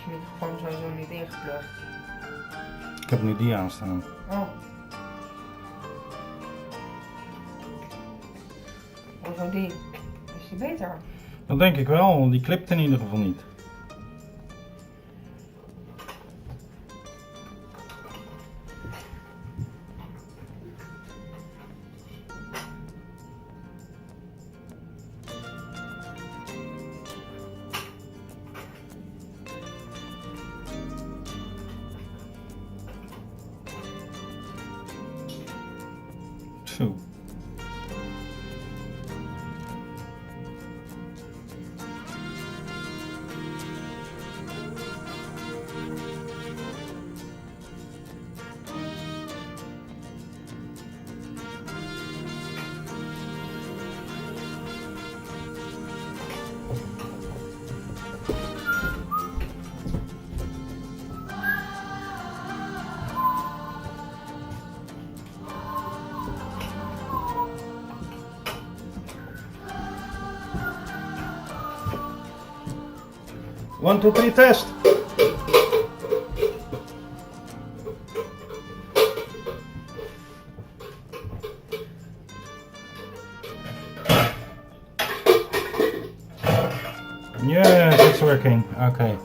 je gewoon sowieso niet ingeplucht. Ik heb nu die aanstaan. Oh. Hoezo die? Is die beter? Dat denk ik wel, want die klipt in ieder geval niet. Zo. One, two, three, test! Yes, it's working. Okay.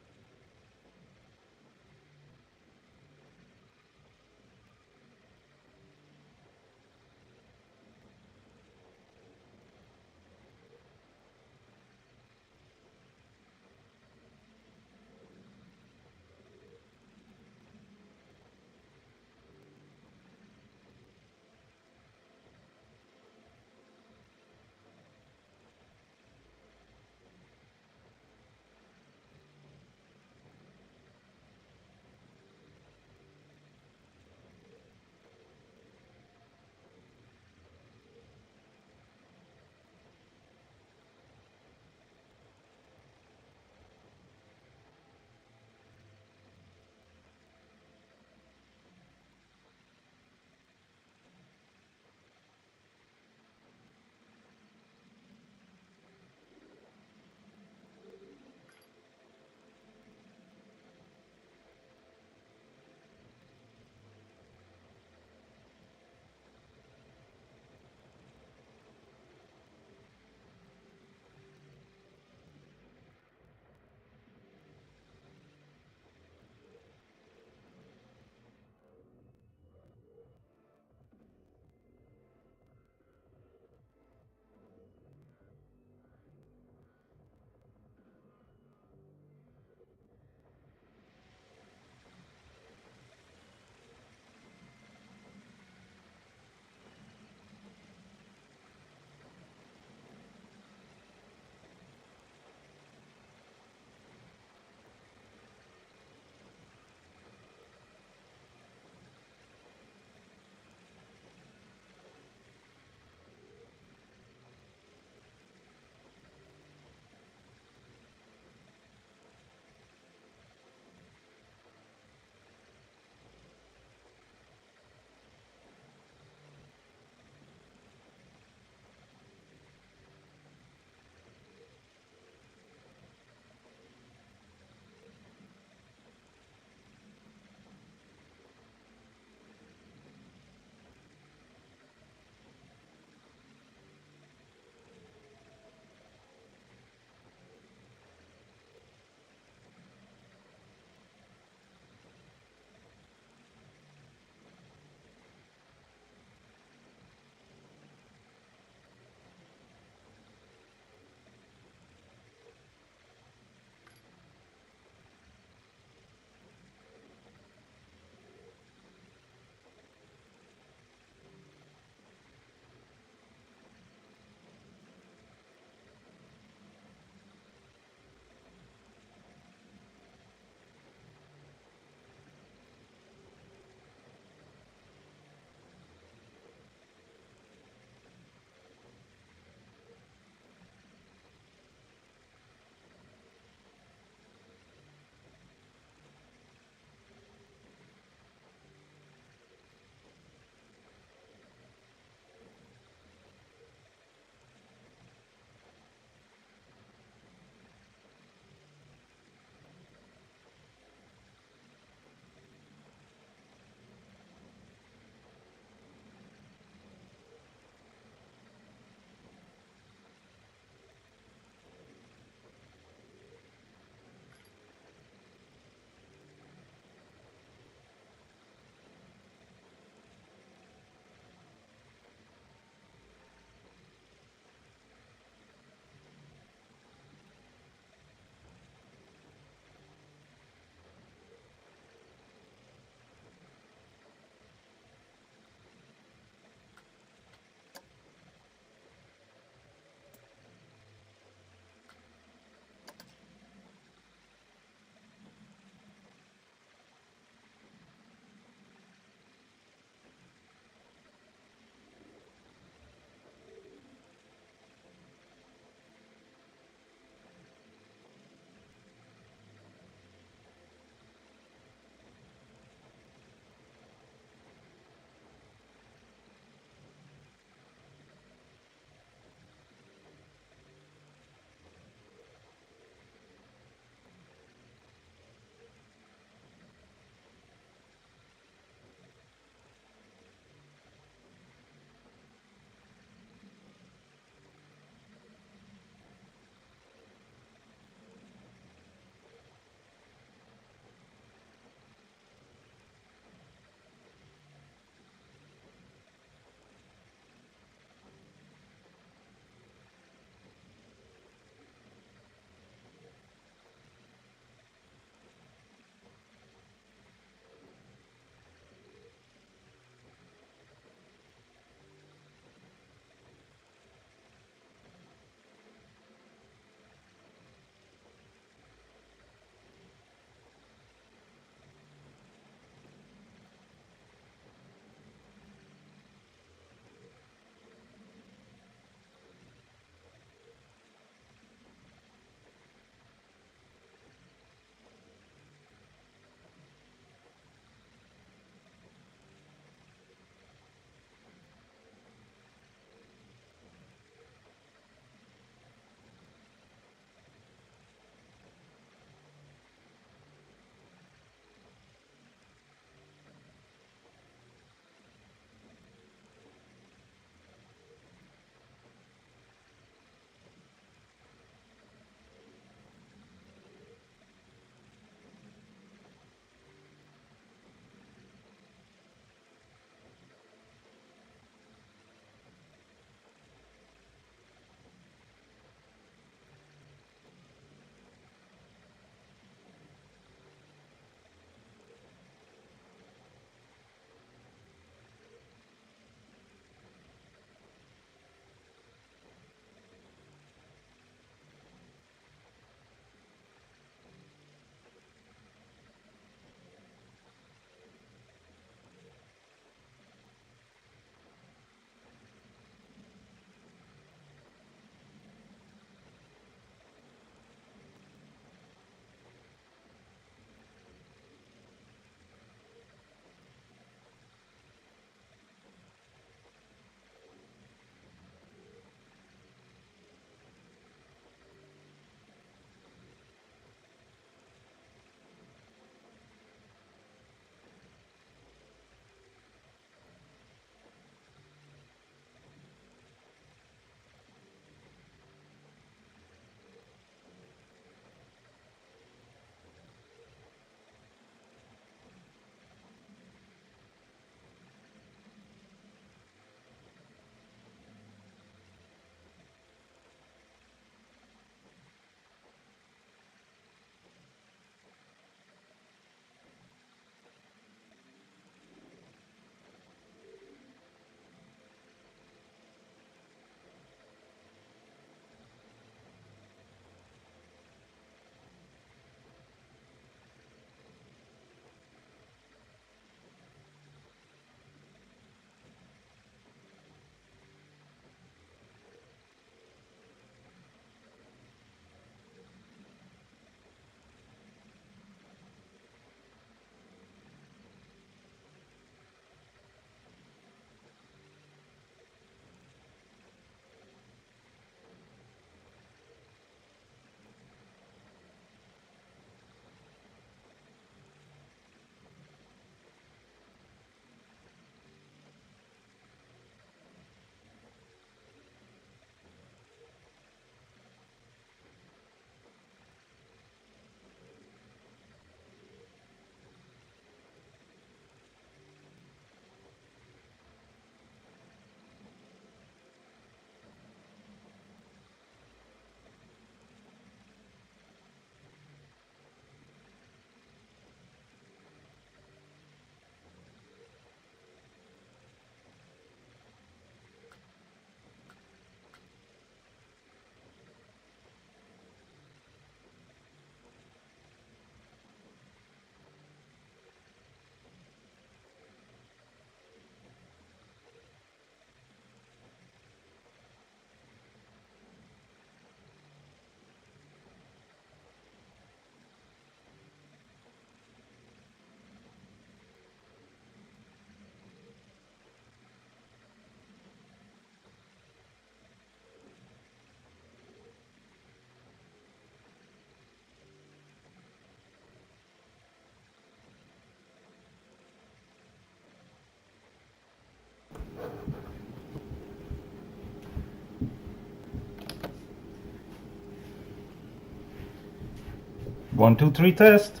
1, 2, 3 test.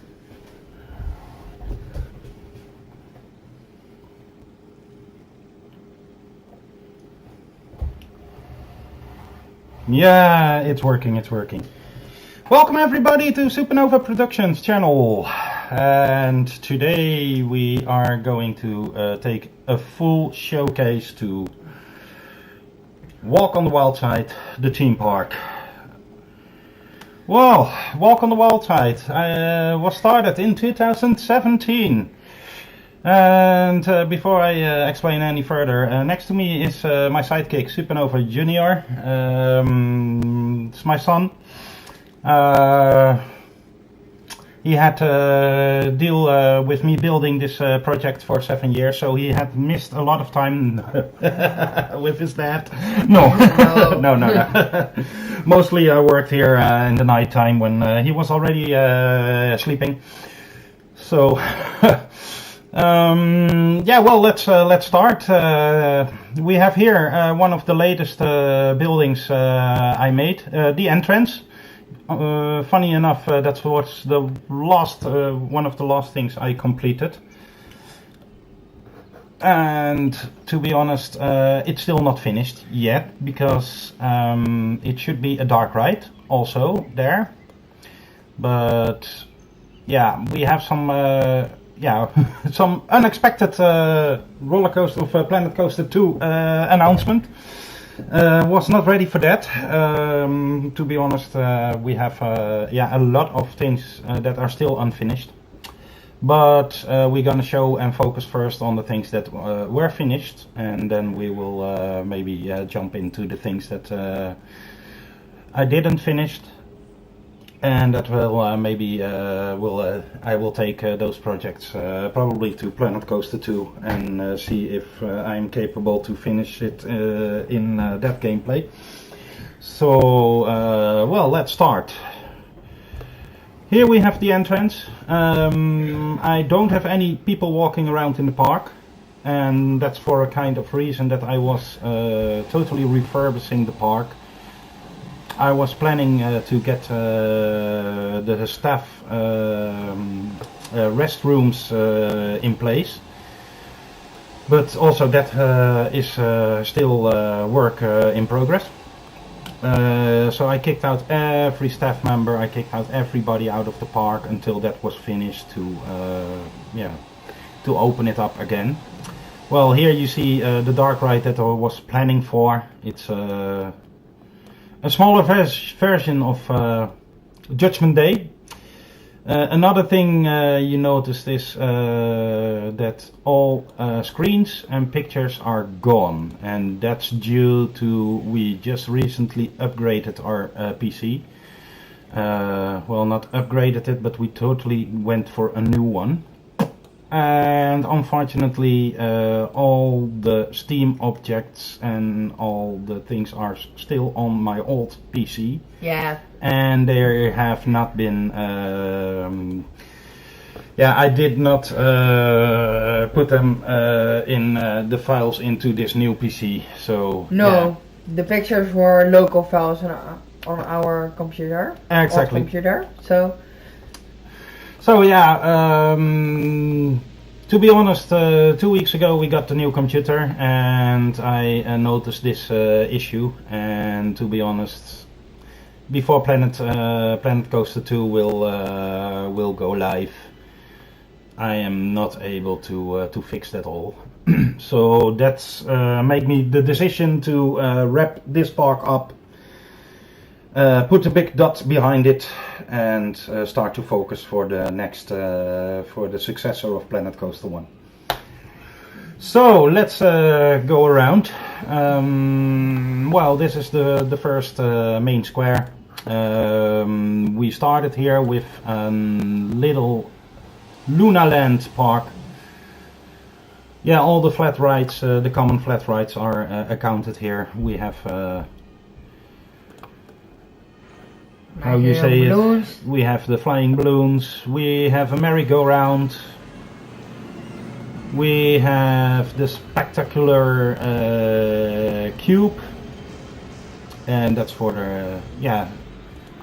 Yeah, it's working, it's working. Welcome everybody to Supernovae Productions channel. And today we are going to take a full showcase to Walk on the Wild Side, the theme park. Well, Walk on the Wild Side was started in 2017. And before I explain any further, next to me is my sidekick Supernovae Junior. It's my son. He had to deal with me building this project for 7 years, so he had missed a lot of time with his dad. No, no. Mostly I worked here in the night time when he was already sleeping. So, yeah, well, let's start. We have here one of the latest buildings I made, the entrance. Funny enough, that was the last one of the last things I completed, and to be honest, it's still not finished yet because it should be a dark ride also there, but yeah, we have some some unexpected roller coaster of Planet Coaster 2 announcement. Was not ready for that. To be honest, we have a lot of things that are still unfinished, but we're gonna show and focus first on the things that were finished, and then we will maybe jump into the things that I didn't finish, and that will I will take those projects probably to Planet Coaster 2 and see if I'm capable to finish it in that gameplay. So, well, let's start. Here we have the entrance. I don't have any people walking around in the park, and that's for a kind of reason that I was totally refurbishing the park. I was planning to get the staff restrooms in place, but also that is still work in progress. So I kicked out every staff member, I kicked out everybody out of the park until that was finished to open it up again. Well, here you see the dark ride that I was planning for. It's a smaller version of Judgment Day. Another thing you noticed is that all screens and pictures are gone, and that's due to we just recently upgraded our PC. Well, not upgraded it, but we totally went for a new one. And unfortunately all the Steam objects and all the things are still on my old PC. Yeah. And they have not been I did not put them in the files into this new PC. So No, yeah. the pictures were local files on our computer. Exactly. Old computer. So yeah, to be honest, 2 weeks ago we got the new computer, and I noticed this issue. And to be honest, before Planet Coaster 2 will go live, I am not able to fix that all. So that's made me the decision to wrap this park up. Put a big dot behind it and start to focus for the next, for the successor of Planet Coaster 1. So let's go around. Well, this is the first main square. We started here with a little Luna Land park. Yeah, all the flat rides, the common flat rides are accounted here. We have how you say it? We have the flying balloons, we have a merry-go-round, we have the spectacular cube, and that's for the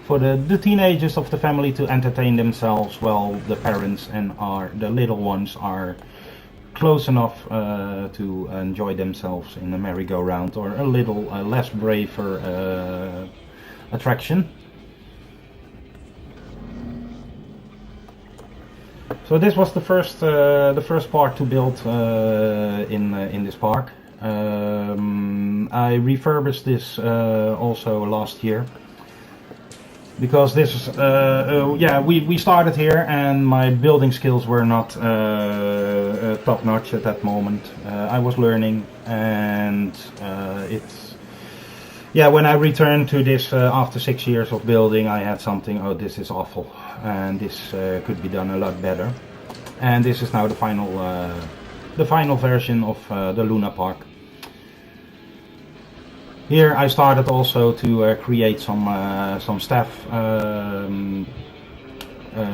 for the teenagers of the family to entertain themselves while the parents and the little ones are close enough to enjoy themselves in a merry-go-round or a little less braver attraction. So this was the first part to build in this park. I refurbished this also last year. Because this is, we started here and my building skills were not top notch at that moment. I was learning, and when I returned to this after 6 years of building, I had something, oh, this is awful, and this could be done a lot better. And this is now the final version of the Luna Park. Here I started also to create some staff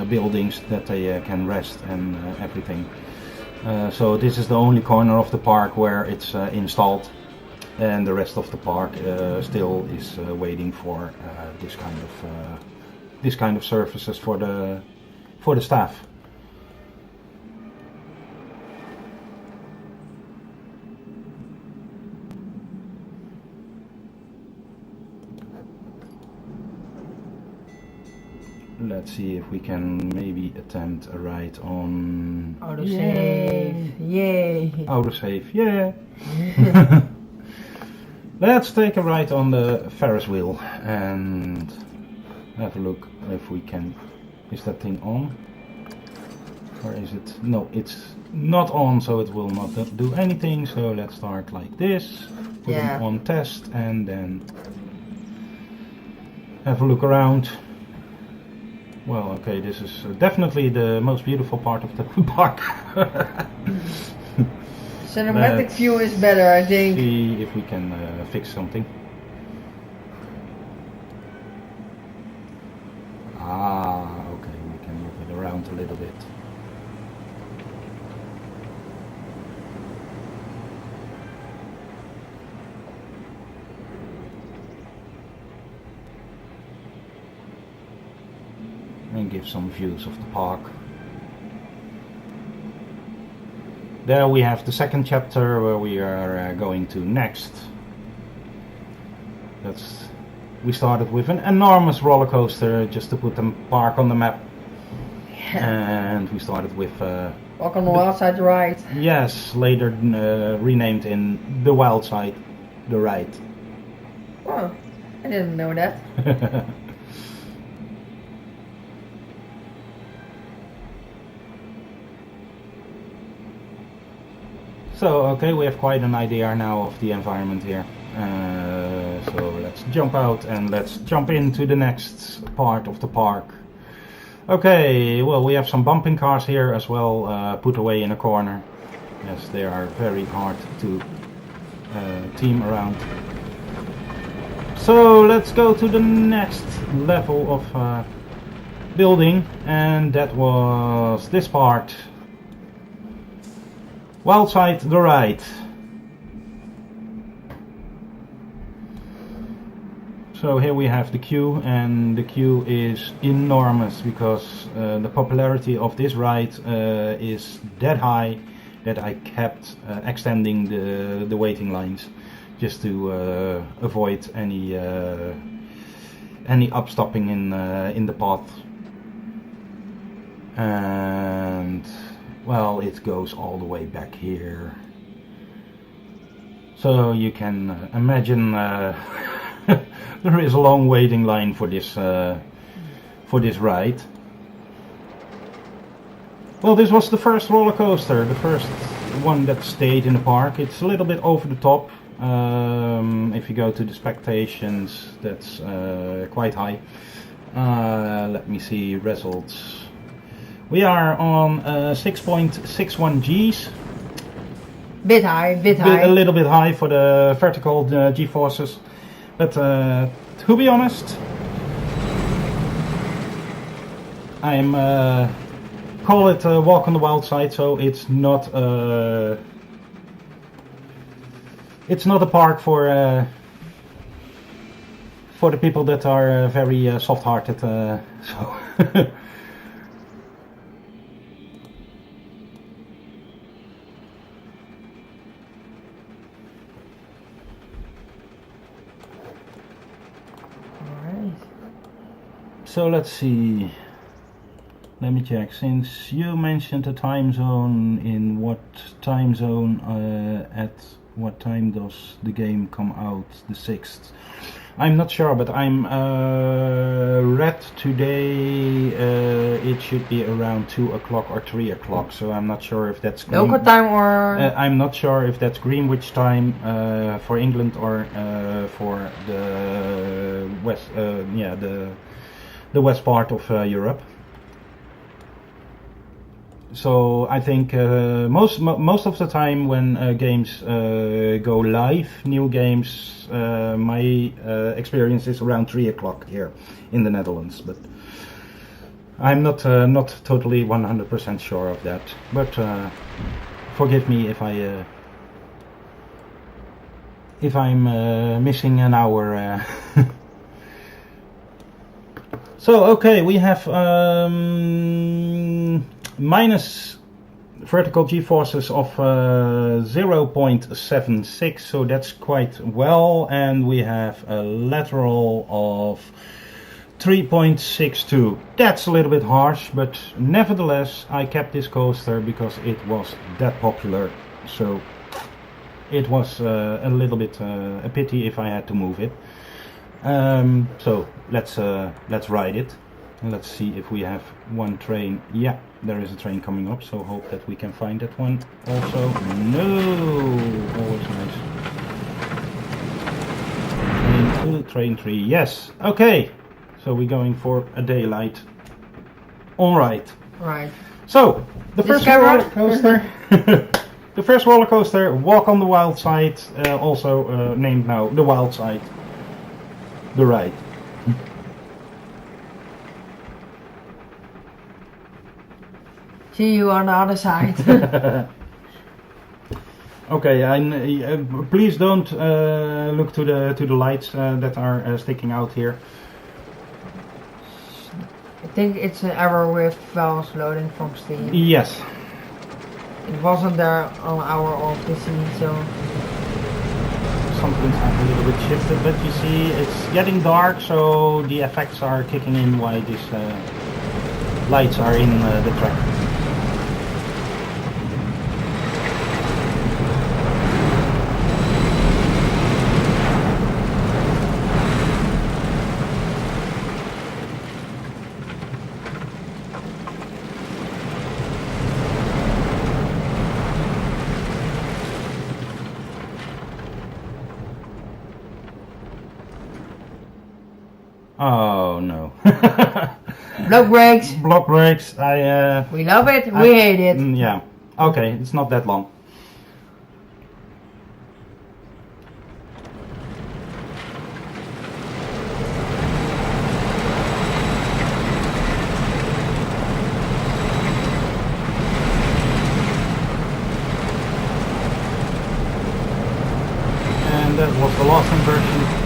buildings that they can rest and everything. So this is the only corner of the park where it's installed, and the rest of the park still is waiting for this kind of surfaces for the staff. Let's see if we can maybe attempt a ride on Autosave. Yay! Autosave, yeah! Let's take a ride on the Ferris wheel and have a look if we can. Is that thing on? Or is it? No, it's not on, so it will not do anything. So let's start like this. Put it on test and then have a look around. Well, okay, this is definitely the most beautiful part of the park. Cinematic view is better, I think. See if we can fix something. Ah, okay, we can move it around a little bit. And give some views of the park. There we have the second chapter where we are going to next. We started with an enormous roller coaster just to put the park on the map. And we started with Walk on the wild side ride. Yes, later renamed in the wild side, the ride. Oh, I didn't know that. So, okay, we have quite an idea now of the environment here. So let's jump out and let's jump into the next part of the park. Okay, well, we have some bumping cars here as well, put away in a corner. Yes, they are very hard to team around. So let's go to the next level of building, and that was this part. Wild side, the ride. So here we have the queue, and the queue is enormous because the popularity of this ride is that high that I kept extending the waiting lines just to avoid any upstopping in the path. And well, it goes all the way back here, so you can imagine there is a long waiting line for this ride. Well, this was the first roller coaster, the first one that stayed in the park. It's a little bit over the top. If you go to the expectations, that's quite high. Let me see results. We are on 6.61 Gs. Bit high. A little bit high for the vertical G-forces. But to be honest, I'm call it walk on the wild side, so it's not a park for for the people that are very soft-hearted. So. So let's see. Let me check. Since you mentioned the time zone, in what time zone, at what time does the game come out? The 6th. I'm not sure, but I'm read today. It should be around 2 o'clock or 3 o'clock. So I'm not sure if that's local time or. I'm not sure if that's Greenwich time for England or for the west. Yeah, the west part of Europe. So I think most of the time when games go live, new games, my experience is around 3 o'clock here in the Netherlands. But I'm not totally 100% sure of that. But forgive me if I'm missing an hour. So okay, we have minus vertical g-forces of 0.76, so that's quite well, and we have a lateral of 3.62. That's a little bit harsh, but nevertheless I kept this coaster because it was that popular, so it was a little bit a pity if I had to move it. So let's ride it and let's see if we have one train. Yeah, there is a train coming up, so hope that we can find that one also. No, always nice. Train 2, train 3, yes. Okay, so we're going for a daylight. Alright. Right. So the first roller coaster. The first roller coaster, Walk on the Wild Side, also named now the Wild Side. The ride. See you on the other side. Okay, please don't look to the lights that are sticking out here. I think it's an error with valves loading from Steam. Yes. It wasn't there on our off the scene, so. Something's a little bit shifted, but you see it's getting dark, so the effects are kicking in while these lights are in the track. Oh no. Block brakes. Block brakes. We love it. We hate it. Yeah. Okay, it's not that long. And that was the last inversion.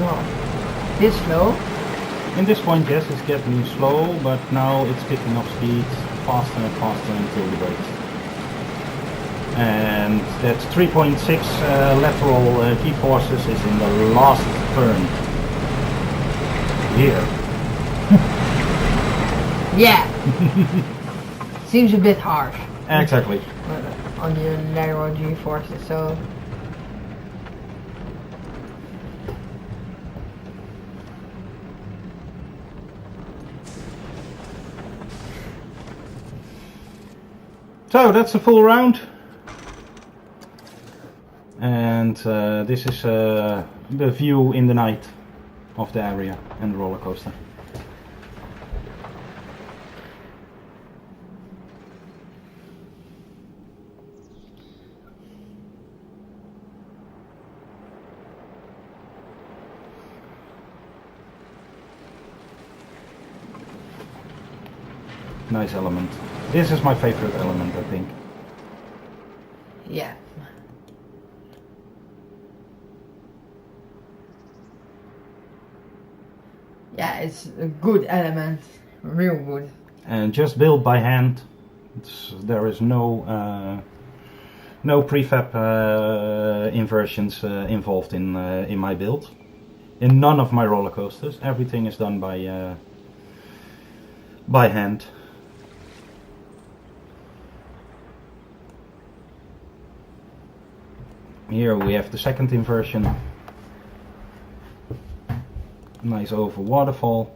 Wow. This slow? In this point, yes, it's getting slow, but now it's picking up speed faster and faster until the brakes. And that 3.6 lateral g-forces is in the last turn. Here. Yeah. Seems a bit harsh. Exactly. On the lateral g-forces, so. So that's a full round, and this is the view in the night of the area and the roller coaster. nice element. This is my favorite element, I think. Yeah. Yeah, it's a good element, real good. And just built by hand. There is no prefab inversions involved in my build. In none of my roller coasters, everything is done by hand. Here we have the second inversion. Nice over waterfall.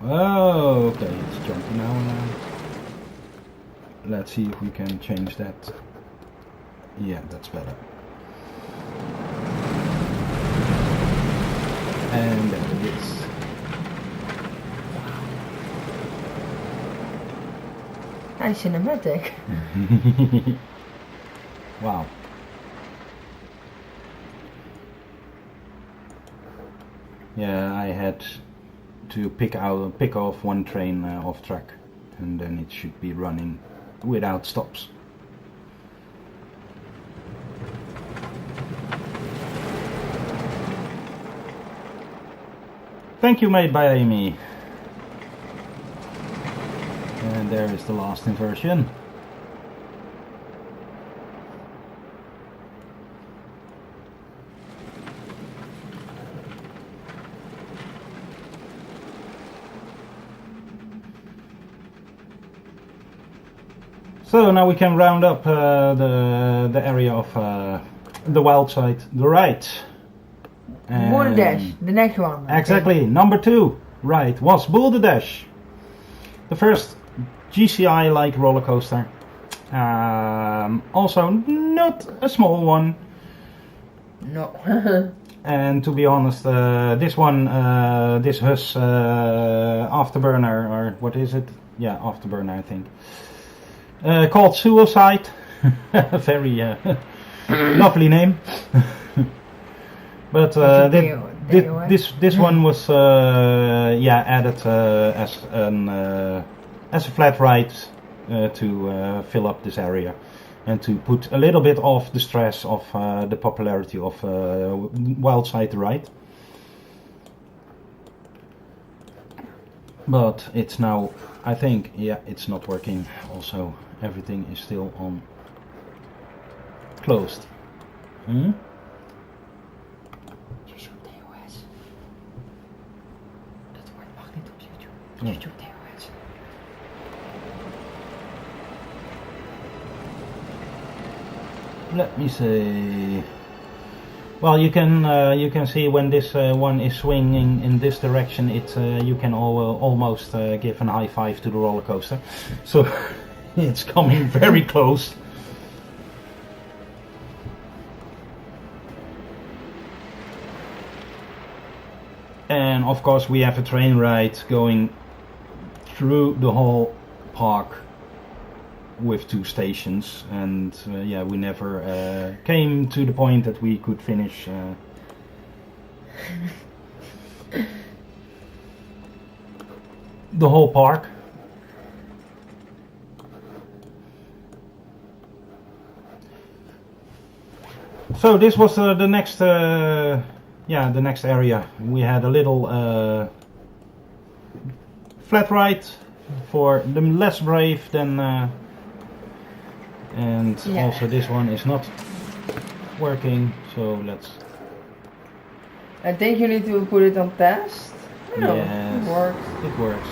Oh, okay, it's jumpy now. Let's see if we can change that. Yeah, that's better. And there it is. Nice cinematic. Wow. Yeah, I had to pick off one train off track, and then it should be running without stops. Thank you, made by Amy. And there is the last inversion. So now we can round up the area of the wild side, the right. Boulderdash, the next one. Exactly, number 2, right, was Boulderdash. The first GCI-like roller coaster. Also not a small one. No. And to be honest, this one, this Heus afterburner, or what is it? Yeah, afterburner, I think. Called Suicide. Very lovely name. But this one was added as a flat ride to fill up this area and to put a little bit of the stress of the popularity of wild side ride. But it's now, I think, yeah, it's not working. Also, everything is still on closed. Dat woord mag niet op YouTube. Ja. YouTube TOS. Let me see. Well, you can see when this one is swinging in this direction. You can almost give a high five to the roller coaster. So it's coming very close. And of course we have a train ride going through the whole park with 2 stations, and yeah, we never came to the point that we could finish the whole park. So this was the next the next area. We had a little flat ride for the less brave than and Yeah. also this one is not working, so let's... I think you need to put it on test. No, Yes, it works. it works.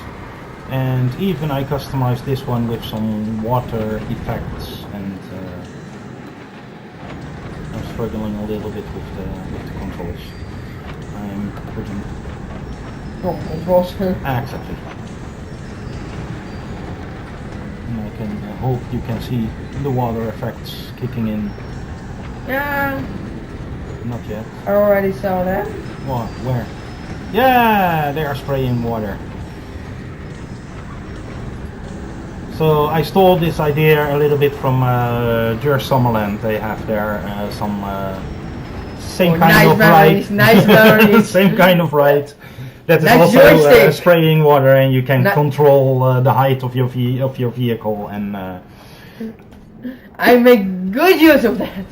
And even I customized this one with some water effects, and I'm struggling a little bit with the controls. I'm putting... Oh, controls. Exactly. And I can hope you can see the water effects kicking in. Yeah, Not yet. I already saw that. What? Where? Yeah, they are spraying water. So I stole this idea a little bit from Jur Summerland. They have there some same kind nice of berries, ride. nice berries. Same kind of ride that is That's also joystick. spraying water, and you can Na- control the height of your vehicle, and I make good use of that.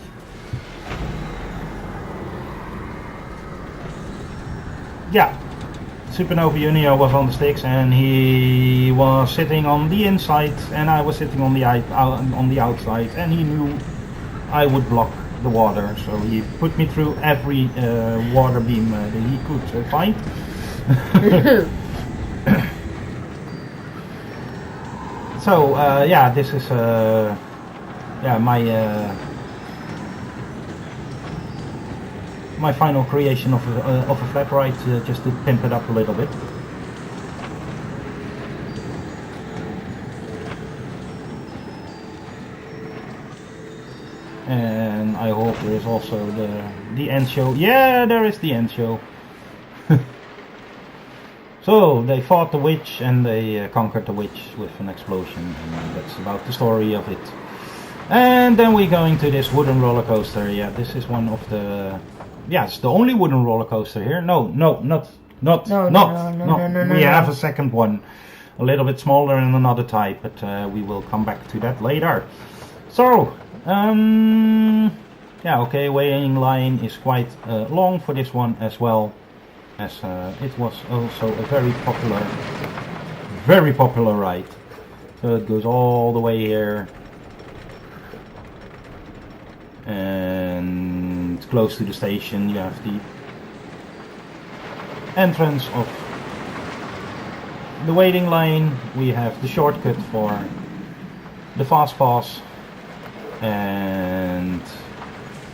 yeah. Supernova Junior was on the sticks, and he was sitting on the inside, and I was sitting on the outside, and he knew I would block the water, so he put me through every water beam that he could find. So yeah, this is yeah, my final creation of a flat ride, just to pimp it up a little bit. And I hope there is also the end show. Yeah, there is the end show. So they fought the witch, and they conquered the witch with an explosion, and that's about the story of it. And then we're going to this wooden roller coaster. Yeah, this is one of the... Yeah, it's the only wooden roller coaster here. No, not. We have a second one, a little bit smaller and another type, but we will come back to that later. So, yeah, okay, weighing line is quite long for this one as well, as it was also a very popular ride. So it goes all the way here, and close to the station you have the entrance of the waiting line. We have the shortcut for the fast pass, and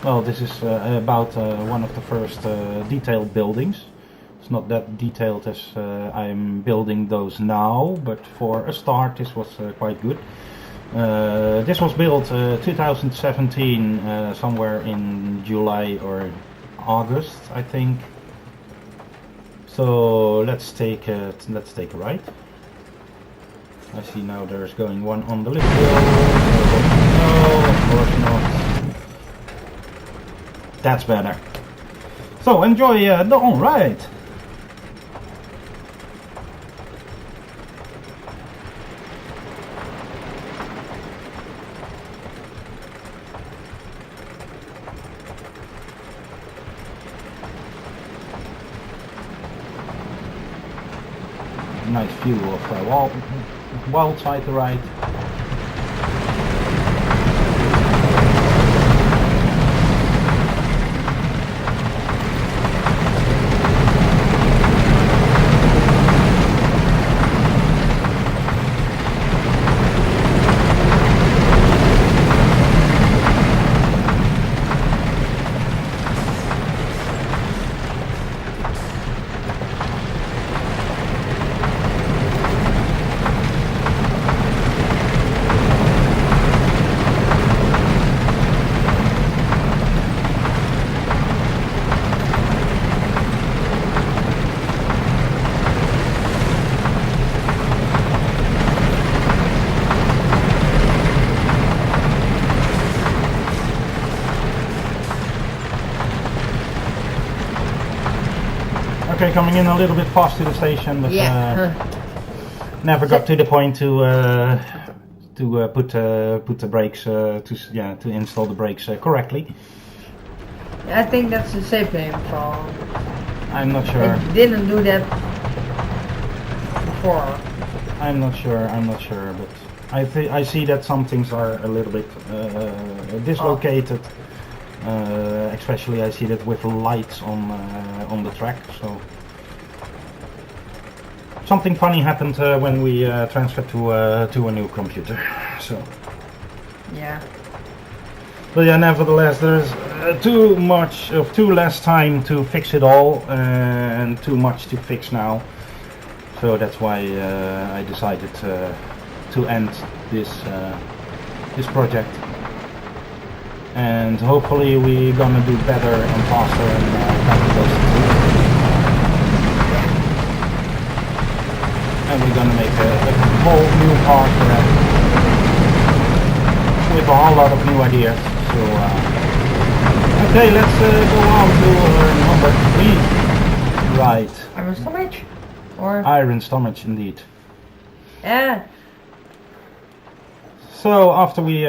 well, this is about one of the first detailed buildings. It's not that detailed as I'm building those now, but for a start this was quite good. This was built 2017, somewhere in July or August, I think. So let's take a ride. I see now there's going one on the lift wheel. No, of course not. That's better. So enjoy the whole ride. Nice view of wild side to ride. Okay, coming in a little bit fast to the station, but never got to the point to put the brakes to install the brakes correctly. I think that's the safety fault. I'm not sure. I didn't do that before. I'm not sure, but I see that some things are a little bit dislocated. Especially I see that with lights on the track. So something funny happened when we transferred to a new computer. So yeah. But yeah, nevertheless, there's too less time to fix it all, and too much to fix now. So that's why I decided to end this project. And hopefully we're gonna do better and faster and and we're gonna make a whole new park with a whole lot of new ideas. So okay, let's go on to number 3. Right. I'm a stomach. Or Iron stomach, indeed. yeah. So after we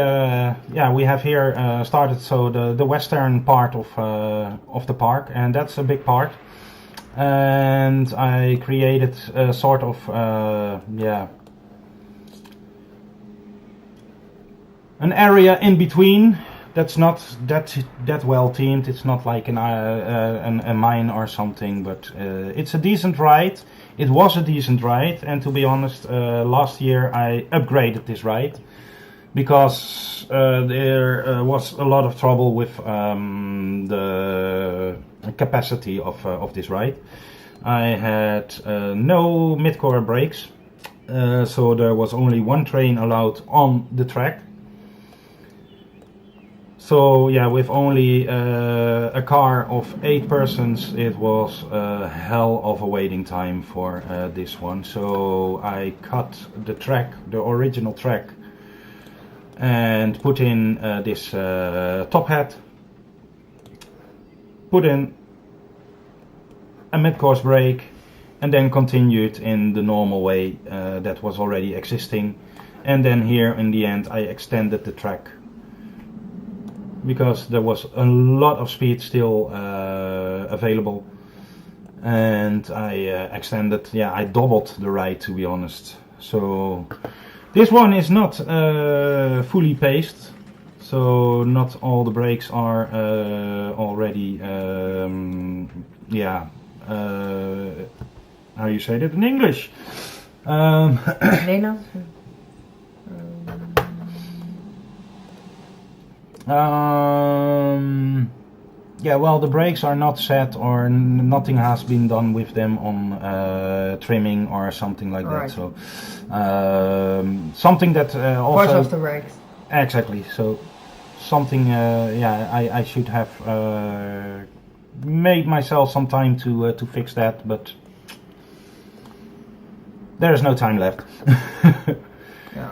we have here started the western part of the park, and that's a big part. And I created a sort of an area in between that's not that well themed. It's not like a mine or something, but it's a decent ride. It was a decent ride, and to be honest, last year I upgraded this ride because there was a lot of trouble with the capacity of this ride. I had no mid-core brakes, so there was only one train allowed on the track. So yeah, with only a car of 8 persons, it was a hell of a waiting time for this one. So I cut the track, the original track, and put in this top hat, put in a mid-course brake, and then continued in the normal way that was already existing. And then here in the end I extended the track because there was a lot of speed still available, and I extended, I doubled the ride, to be honest. So this one is not fully paced, so not all the brakes are already how you say that in English? Nederlands? Well, the brakes are not set, or nothing has been done with them on trimming or something like Right. that. So something that also Force off the brakes. exactly. So something I should have made myself some time to fix that, but there is no time left. Yeah.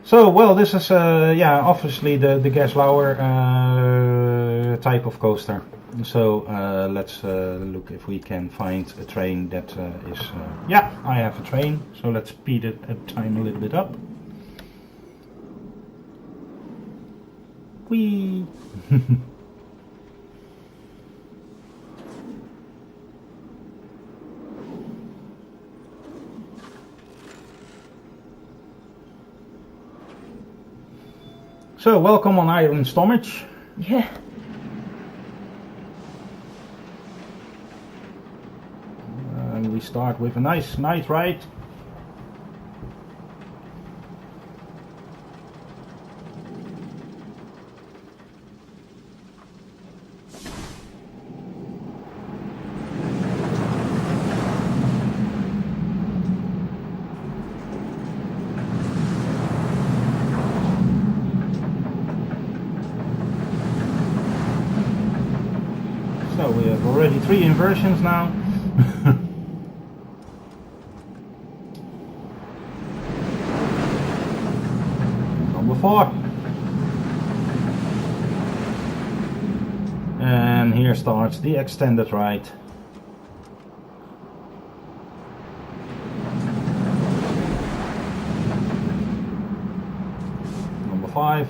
So, well, this is obviously the gas lower type of coaster. So let's look if we can find a train that is. I have a train. So let's speed it time a little bit up. Whee! So, welcome on Iron Stomach. Yeah. And we start with a nice night ride. So we have already 3 inversions now. Number 4. And here starts the extended ride. Number 5.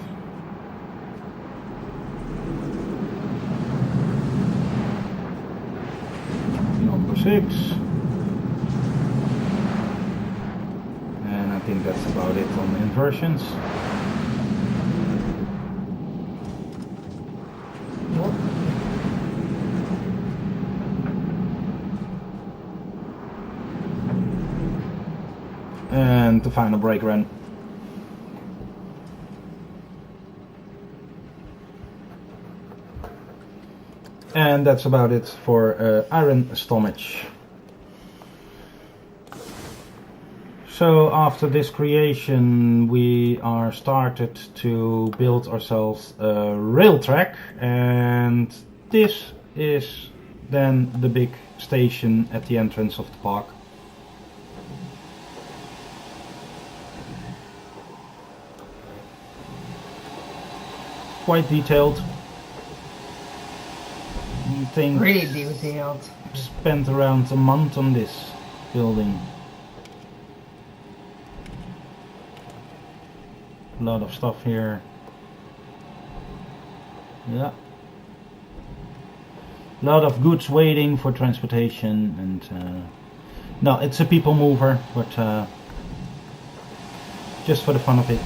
Number 6. And I think that's about it on the inversions. And the final brake run. And that's about it for Iron Stomach. So after this creation we are started to build ourselves a rail track, and this is then the big station at the entrance of the park. Quite detailed. I think Really detailed. spent around a month on this. building. A lot of stuff here. Yeah. A lot of goods waiting for transportation, and no, it's a people mover, but just for the fun of it.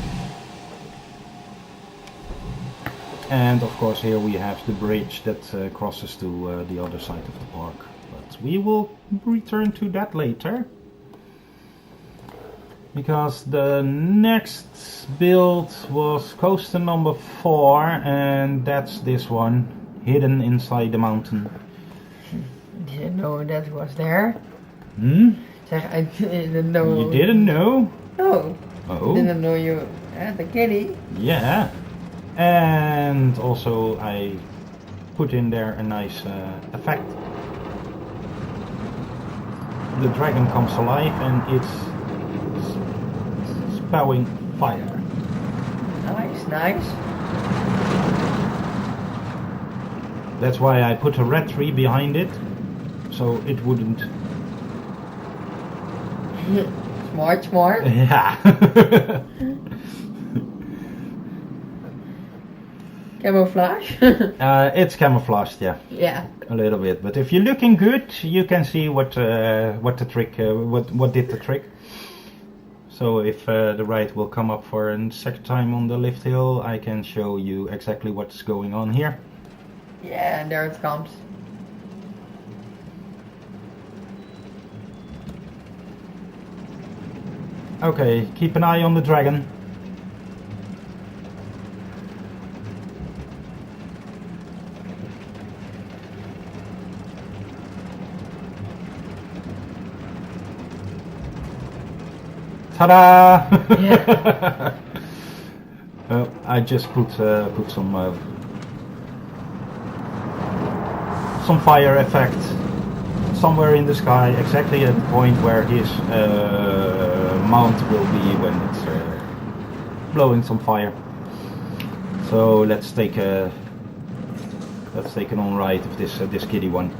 And of course here we have the bridge that crosses to the other side of the park, but we will return to that later. Because the next build was coaster number 4, and that's this one, hidden inside the mountain. Didn't know that was there. Zeg, I didn't know. You didn't know? No. Oh. Didn't know you had a kitty. Yeah. And also I put in there a nice effect. The dragon comes alive and it's spouting fire. Nice. That's why I put a red tree behind it, so it wouldn't. Smart. Yeah. Camouflage? It's camouflaged, yeah. Yeah. A little bit, but if you're looking good, you can see what the trick, what did the trick. So if the ride will come up for a second time on the lift hill, I can show you exactly what's going on here. Yeah, and there it comes. Okay, keep an eye on the dragon. Ta-da! Yeah. I just put some fire effect somewhere in the sky, exactly at the point where his mount will be when it's blowing some fire. So let's take an on ride of this kiddie one.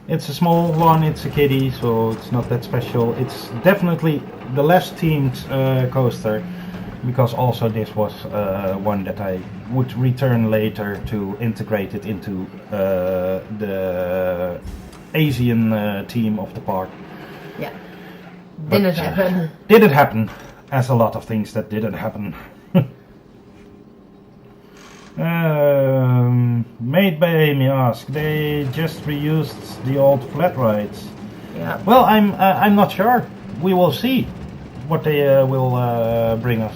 It's a small one, it's a kiddie, so it's not that special. It's definitely the less themed coaster, because also this was one that I would return later to integrate it into the Asian theme of the park. Yeah. Didn't happen. Didn't happen, as a lot of things that didn't happen. Made by Amy asked, they just reused the old flat rides. Yeah. Well, I'm not sure. We will see what they will bring us.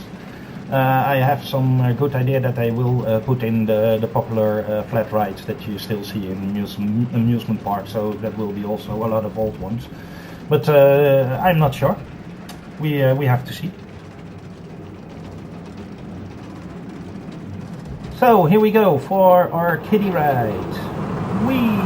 I have some good idea that they will put in the popular flat rides that you still see in amusement parks. So that will be also a lot of old ones. But I'm not sure. We have to see. So here we go for our kiddie ride. Whee!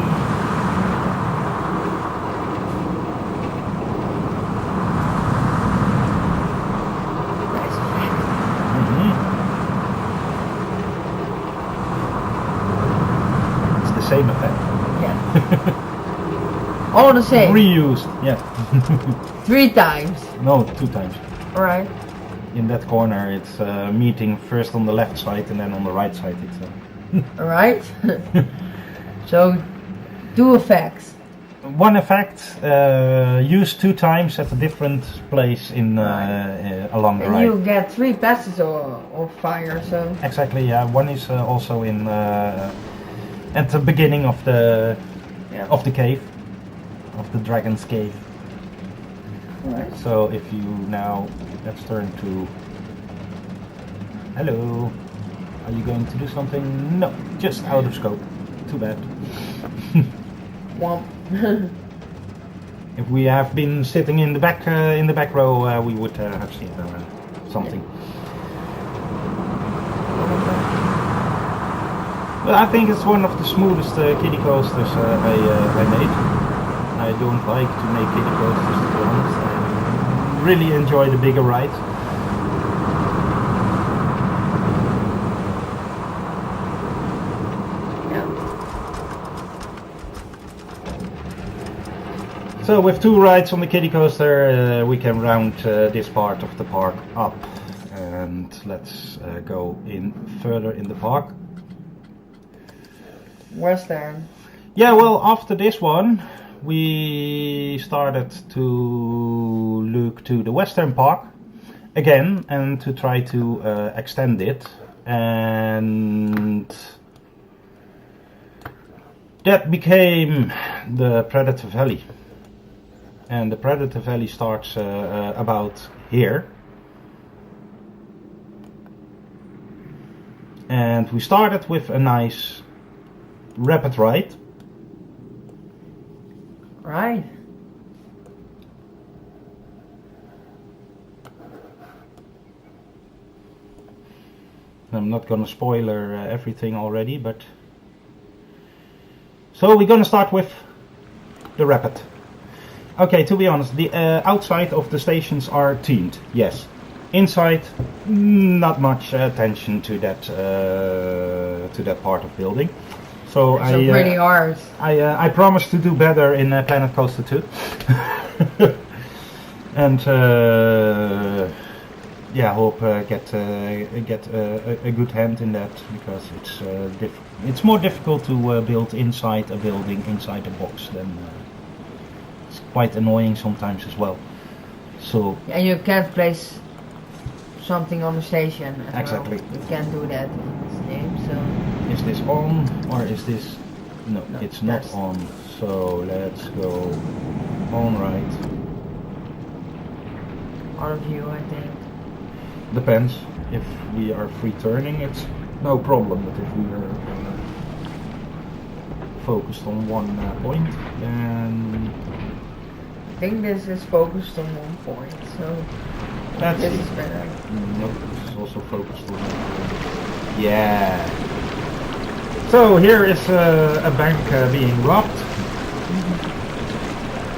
It's the same effect. Yeah. All the same. Reused, yeah. 3 times. No, 2 times. Alright. In that corner, it's meeting first on the left side and then on the right side. It's Alright. So, 2 effects. One effect used 2 times at a different place in along the And ride. you get 3 passes of fire, so... Exactly, yeah. One is also in at the beginning of the cave, of the dragon's cave. Right. So if you now, let's turn to... Hello. Are you going to do something? No, just out of scope. Too bad. Womp. If we have been sitting in the back row, we would have seen something. But I think it's one of the smoothest kiddie coasters I made. I don't like to make kiddie coasters, to be honest. I really enjoy the bigger rides. So with 2 rides on the kiddie coaster, we can round this part of the park up. And let's go in further in the park. Western. Yeah, well, after this one, we started to look to the Western Park again and to try to extend it. And that became the Predator Valley. And the Predator Valley starts about here. And we started with a nice rapid ride. Right. I'm not gonna spoiler everything already, but so we're gonna start with the rapid. Okay, to be honest, the outside of the stations are themed, yes. Inside, not much attention to that part of building. So It's so pretty hard. I promise to do better in Planet Coaster 2. And yeah, hope get a good hand in that, because it's more difficult to build inside a building, inside a box, than it's quite annoying sometimes as well. So And you can't place something on the station as exactly. well. You can't do that in this game, so is this on or is this? No, No, it's not that's- on. So let's go on right. out of view, I think. Depends. If we are free turning, it's no problem. But if we are focused on one point, then I think this is focused on one point, so that's this it. is better. Nope, this is also focused on one point. Yeah. So here is a bank being robbed,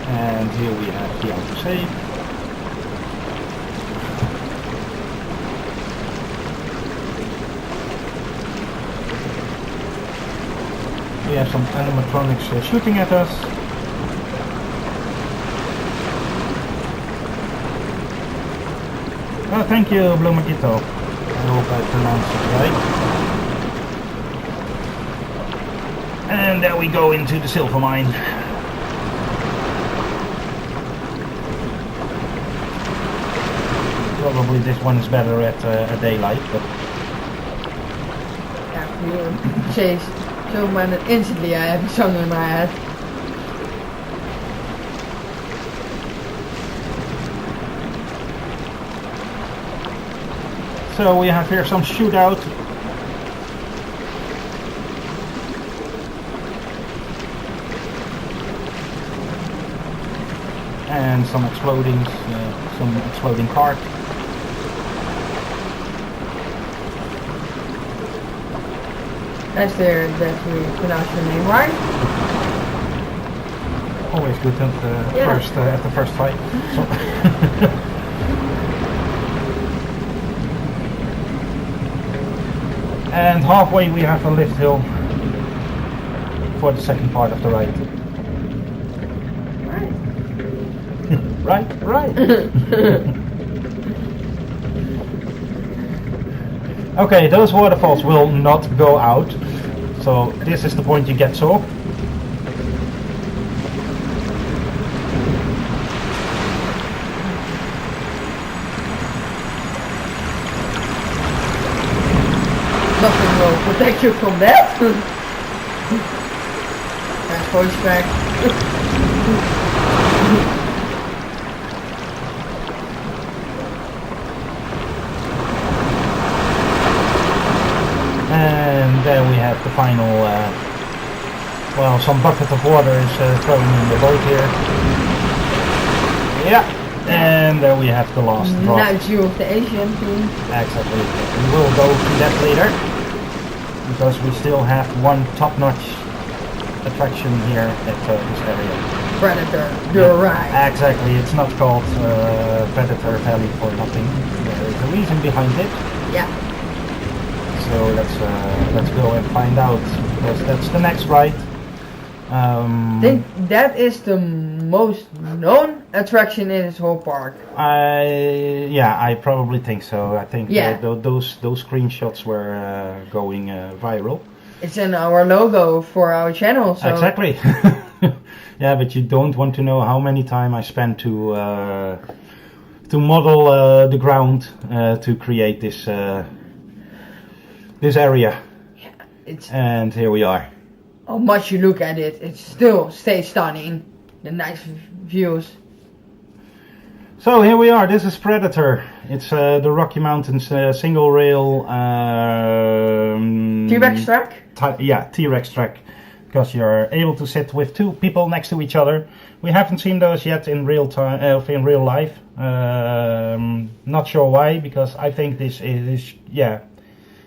and here we have the autosave. We have some animatronics shooting at us. Oh, thank you, Blumagito. I hope I pronounced it right. And there we go into the silver mine. Probably this one is better at daylight, but Yeah, you chase so many instantly. I have a song in my head. so we have here some shootout. And some exploding cart. That's there that we pronounce your name right. Always good at the first fight. So and halfway we have a lift hill for the second part of the ride. Right. Right. Okay, those waterfalls will not go out. So this is the point you get so. Nothing will protect you from that. And voice back. And there we have the final, well, some bucket of water is thrown in the boat here. Yeah, and there we have the last drop. Nice view of the Asian team. Exactly. We will go to that later, because we still have one top-notch attraction here at this area. Predator, you're right. Exactly, it's not called Predator Valley for nothing. There is a reason behind it. Yeah. So let's go and find out, because that's the next ride. I think that is the most known attraction in this whole park. I probably think so. I think Yeah. those screenshots were going viral. It's in our logo for our channel, so Exactly. Yeah, but you don't want to know how many time I spent to model the ground to create this this area. it's And here we are. how much you look at it, it still stays stunning. The nice views. So here we are. This is Predator. It's the Rocky Mountains single rail T-Rex track. T-Rex track, because you're able to sit with two people next to each other. We haven't seen those yet in real time, in real life. Not sure why, because I think this is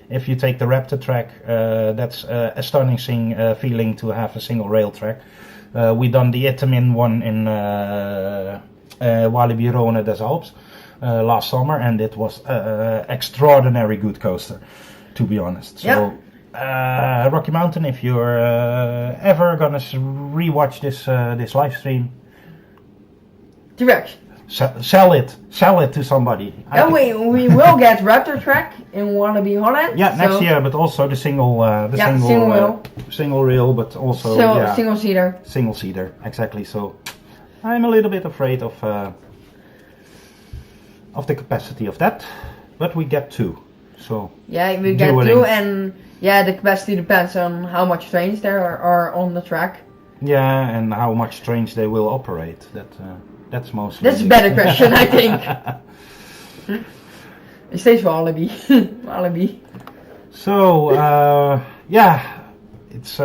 if you take the Raptor track, that's a stunning feeling to have a single rail track. We done the Itamin one in Walibi Rhône des Alpes last summer, and it was extraordinary good coaster, to be honest. So Rocky Mountain, if you're ever gonna rewatch this live stream, T-Rex. sell it to somebody. And we will get Raptor track in Walibi Holland. Yeah, next so year, but also the single single rail, but also single seater. single seater, exactly. So I'm a little bit afraid of the capacity of that, but we get two. So Yeah, we get dueling. two, and the capacity depends on how much trains there are on the track. Yeah, and how much trains they will operate. That's mostly. That's a better question, I think. It stays Walibi. Walibi. So it's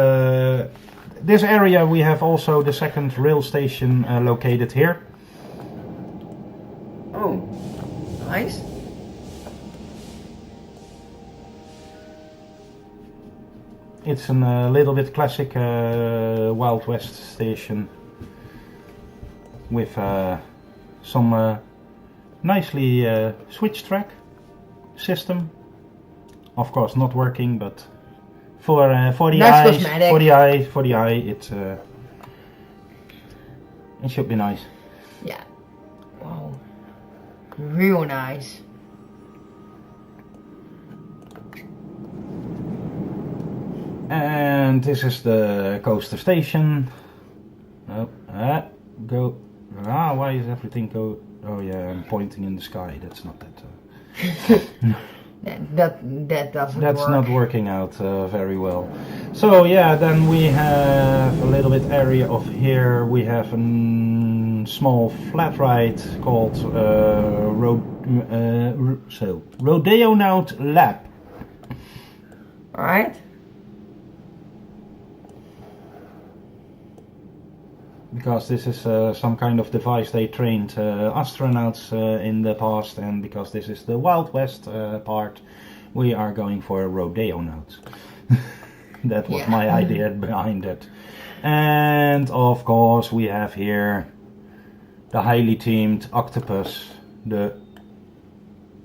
this area. We have also the second rail station located here. Oh, nice. It's a little bit classic Wild West station with some nicely switch track system. Of course, not working, but for the Nice eyes, cosmetic. for the eye, it should be nice. Yeah. Wow. Real nice. And this is the coaster station. Oh, go. Why is everything go? Oh yeah, I'm pointing in the sky. That's not that. That doesn't That's work. not working out very well. So yeah, then we have a little bit area of here. We have a small flat ride called Rodeo Naut Lab. Alright. Because this is some kind of device they trained astronauts in the past, and because this is the Wild West part, we are going for rodeo notes. That was my idea behind it. And of course we have here the highly teamed octopus, the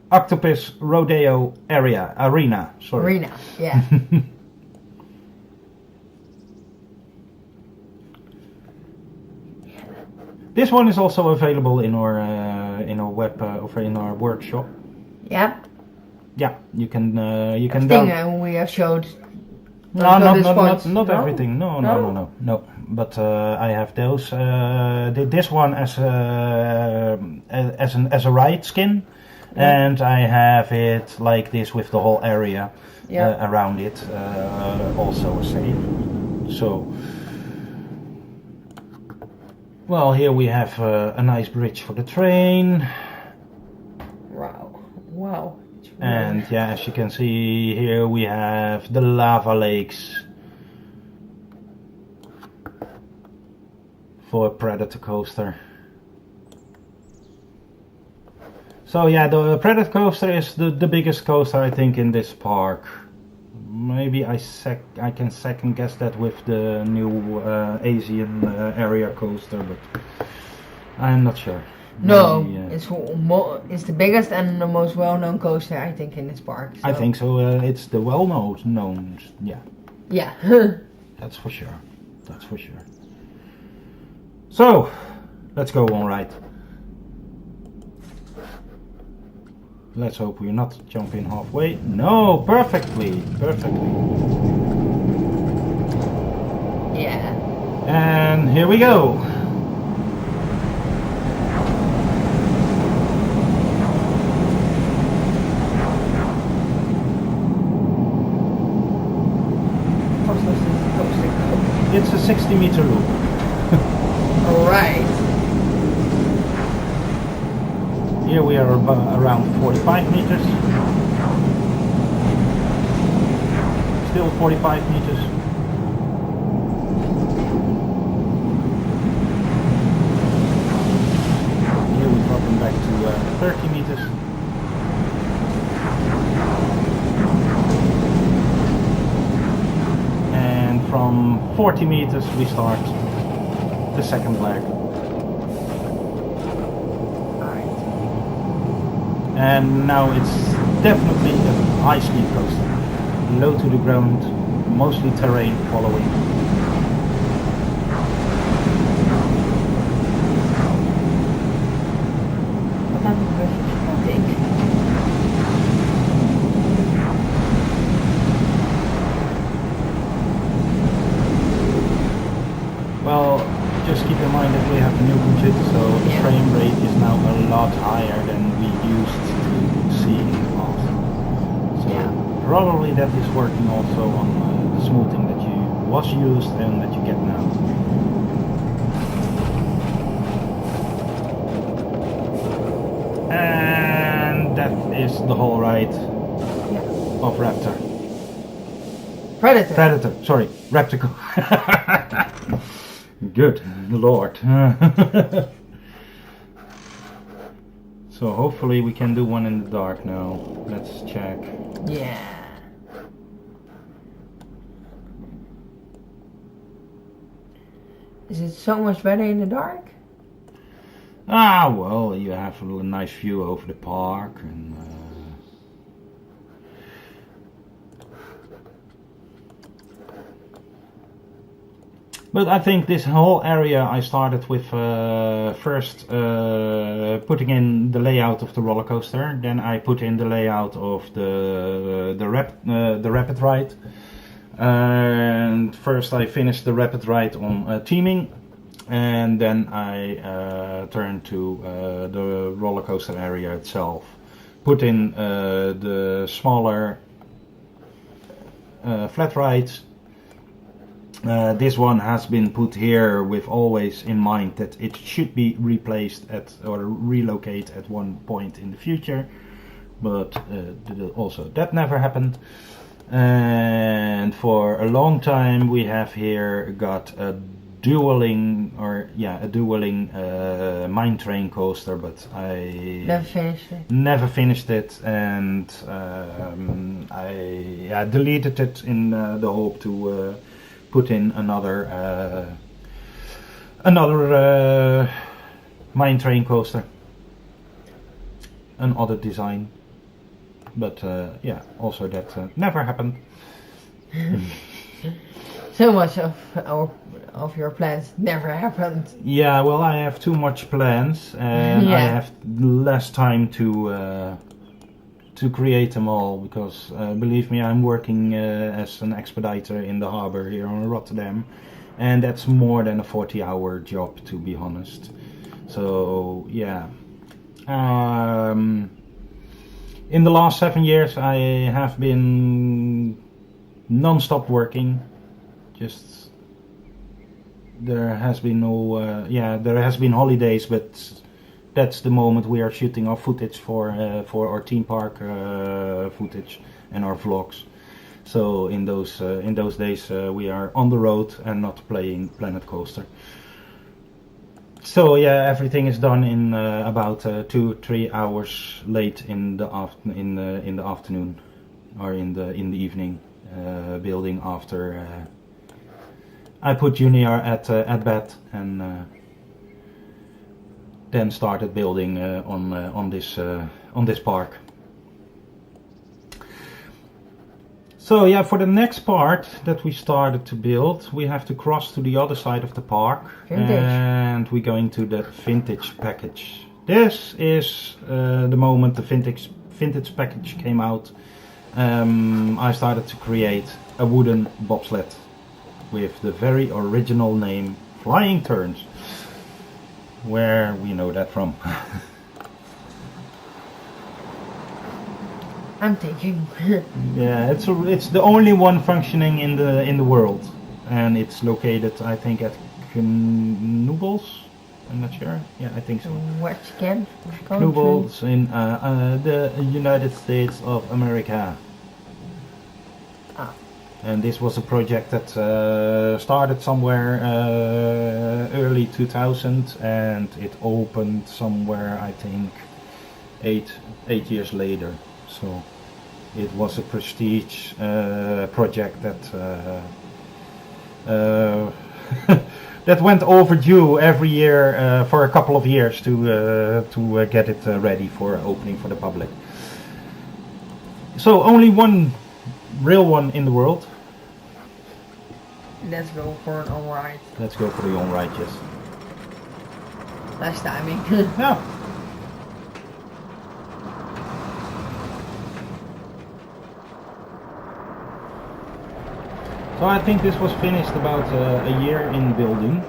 Octopus Rodeo Arena. Sorry. Arena, yeah. This one is also available in our web or in our workshop. Yep. Yeah, you can We have showed. No, not No? everything. No. But I have those. This one as a ride skin, and I have it like this with the whole area around it, also a same. So. Well, here we have a nice bridge for the train. Wow. And yeah, as you can see here we have the lava lakes for a Predator coaster. So yeah, the Predator coaster is the biggest coaster I think in this park. Maybe I can second guess that with the new Asian area coaster, but I'm not sure. No, Maybe, it's the biggest and the most well-known coaster I think in this park. So. I think so. It's the well-known, yeah. Yeah. That's for sure. that's for sure. So, let's go on right. Let's hope we're not jumping halfway. No, perfectly. Yeah. And here we go. It's a 60-meter loop. Alright. Here we are around 45 meters. Still 45 meters. Here we're dropping back to 30 meters. And from 40 meters we start the second leg. And now it's definitely a high-speed coaster. Low to the ground, mostly terrain following. But I'm exploding. Well, just keep in mind that we have a new computer, so the frame rate is now a lot higher than we used to see in the past. So probably that is working also on the smoothing that was used and that you get now. And that is the whole ride of Raptor. Predator, sorry, Raptor. Good Lord. So hopefully we can do one in the dark now. Let's check. Yeah. Is it so much better in the dark? Ah, well, you have a nice view over the park and but I think this whole area I started with first putting in the layout of the roller coaster, then I put in the layout of the rapid ride, and first I finished the rapid ride on teaming, and then I turned to the roller coaster area itself, put in the smaller flat rides. This one has been put here with always in mind that it should be replaced at or relocate at one point in the future, but also that never happened. And for a long time we have here got a dueling mine train coaster, but I never finished it, and I deleted it in the hope to put in another mine train coaster, another design, but yeah, also that never happened. So much of your plans never happened. Yeah, well, I have too much plans, and I have less time to create them all, because believe me, I'm working as an expediter in the harbor here in Rotterdam, and that's more than a 40-hour job, to be honest. So yeah, in the last 7 years I have been non-stop working. Just there has been no there has been holidays, but that's the moment we are shooting our footage for our Themepark footage and our vlogs. So in those days we are on the road and not playing Planet Coaster. So yeah, everything is done in about 2-3 hours late in the afternoon or in the evening, building after I put Junior at bed, and then started building on this park. So yeah, for the next part that we started to build, we have to cross to the other side of the park, Vintage. and we're going to the vintage package. This is the moment the vintage package came out. I started to create a wooden bobsled with the very original name Flying Turns. Where we know that from. I'm thinking. Yeah, it's the only one functioning in the world, and it's located, I think, at Knoebels. I'm not sure. Yeah, I think so. Which country? Knoebels in the United States of America. Ah. And this was a project that started somewhere early 2000, and it opened somewhere, I think, eight years later. So it was a prestige project that that went overdue every year for a couple of years to get it ready for opening for the public. So only one real one in the world. Let's go for an alright. Let's go for the on-ride, yes. Nice timing. Yeah. So I think this was finished about a year in building,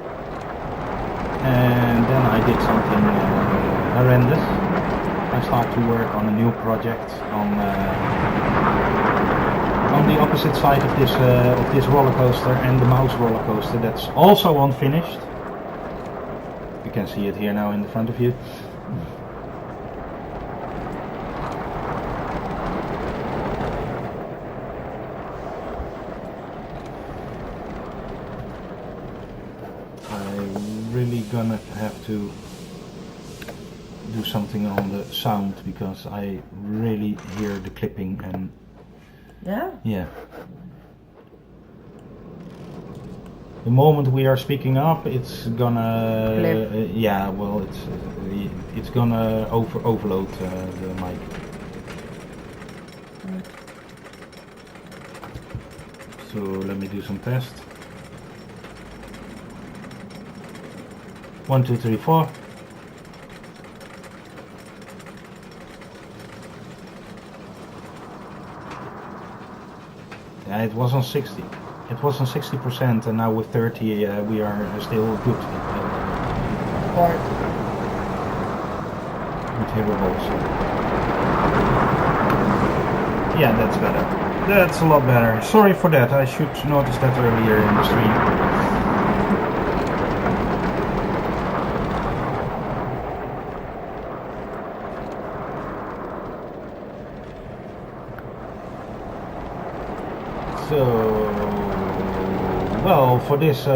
and then I did something horrendous. I started to work on a new project on the opposite side of this roller coaster, and the mouse roller coaster that's also unfinished. You can see it here now in the front of you. I'm really gonna have to do something on the sound because I really hear the clipping and yeah. The moment we are speaking up, it's gonna yeah, well, it's gonna overload the mic. So let me do some tests. 1, 2, 3, 4. Yeah, it was on 60. It was on 60%, and now with 30, we are still good. With hearables. Yeah, that's better. That's a lot better. Sorry for that. I should notice that earlier in the stream. So, well, for this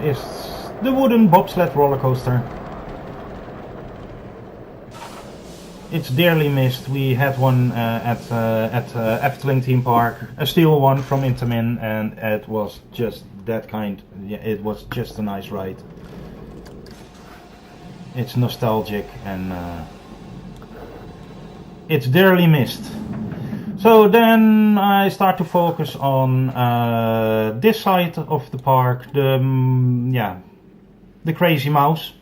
is the wooden bobsled roller coaster. It's dearly missed. We had one at Efteling Themepark, a steel one from Intamin, and it was just that kind. Yeah, it was just a nice ride. It's nostalgic and it's dearly missed. So then I start to focus on this side of the park, the crazy mouse.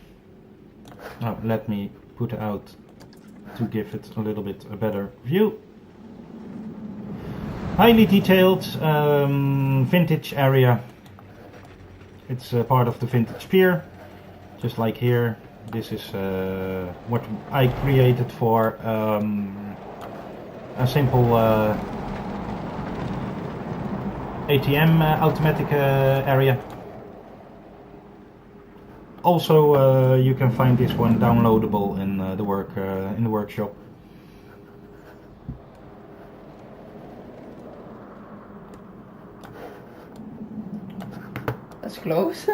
Now let me put it out to give it a little bit a better view. Highly detailed vintage area. It's part of the vintage pier, just like here. This is what I created for a simple ATM automatic area. Also, you can find this one downloadable in the workshop. That's close.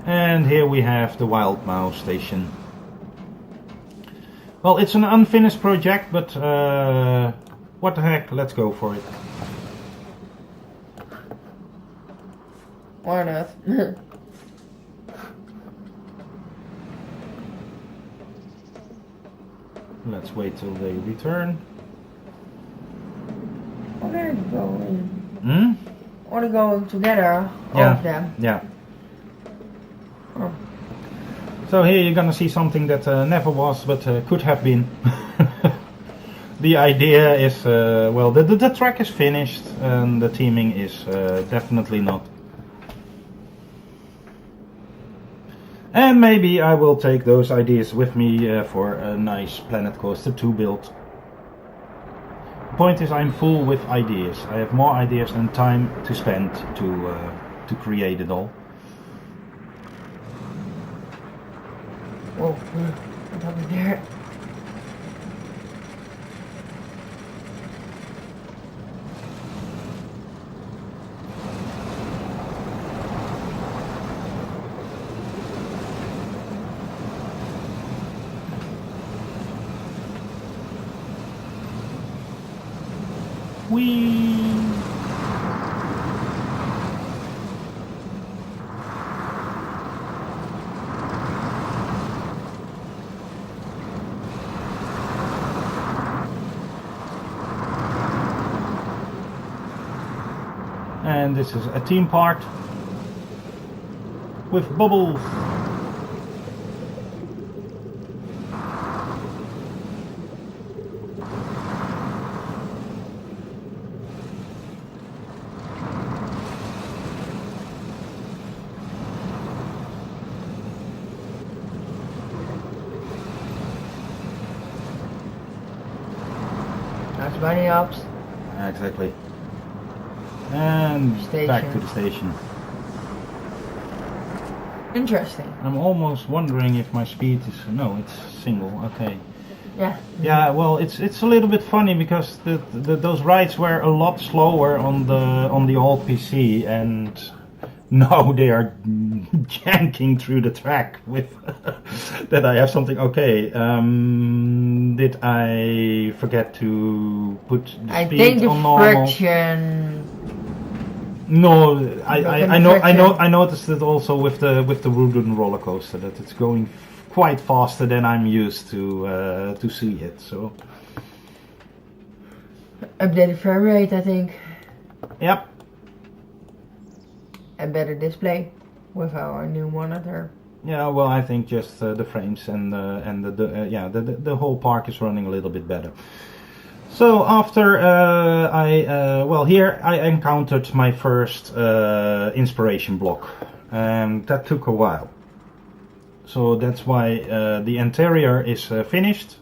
And here we have the Wild Mouse station. Well, it's an unfinished project, but what the heck, let's go for it. Why not? Let's wait till they return. go in. Hmm? Only going together, all Yeah. of them. Yeah. Oh. So here you're gonna see something that never was, but could have been. The idea is, well, the track is finished, and the theming is definitely not. And maybe I will take those ideas with me for a nice Planet Coaster 2 build. The point is, I'm full with ideas. I have more ideas than time to spend to create it all. Whoa, what's up there? Whee! And this is a theme park with bubbles. That's bunny ups. Exactly. And Station. back to the station. Interesting. I'm almost wondering if my speed is... No, it's single. Okay. Yeah. Yeah, well, it's a little bit funny because those rides were a lot slower on the old PC, and now they are janking through the track with that I have something. Okay, did I forget to put the I speed think the on normal? friction. No, I I noticed it also with the wooden roller coaster that it's going quite faster than I'm used to see it. So Updated frame rate, I think. yep. A better display with our new monitor. Yeah, well, I think just the frames and the whole park is running a little bit better. So after here I encountered my first inspiration block, and that took a while. So that's why the interior is finished,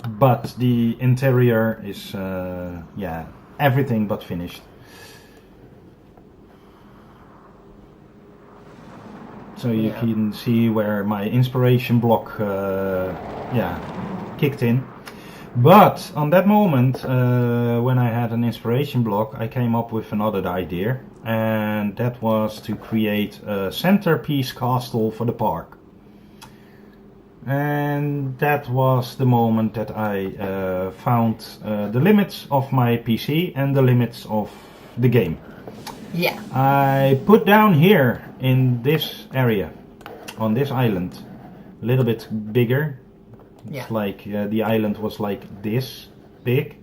but the interior is everything but finished. So you can see where my inspiration block kicked in. But on that moment, when I had an inspiration block, I came up with another idea, and that was to create a centerpiece castle for the park. And that was the moment that I found the limits of my PC and the limits of the game. Yeah. I put down here in this area, on this island, a little bit bigger. It's like the island was like this big.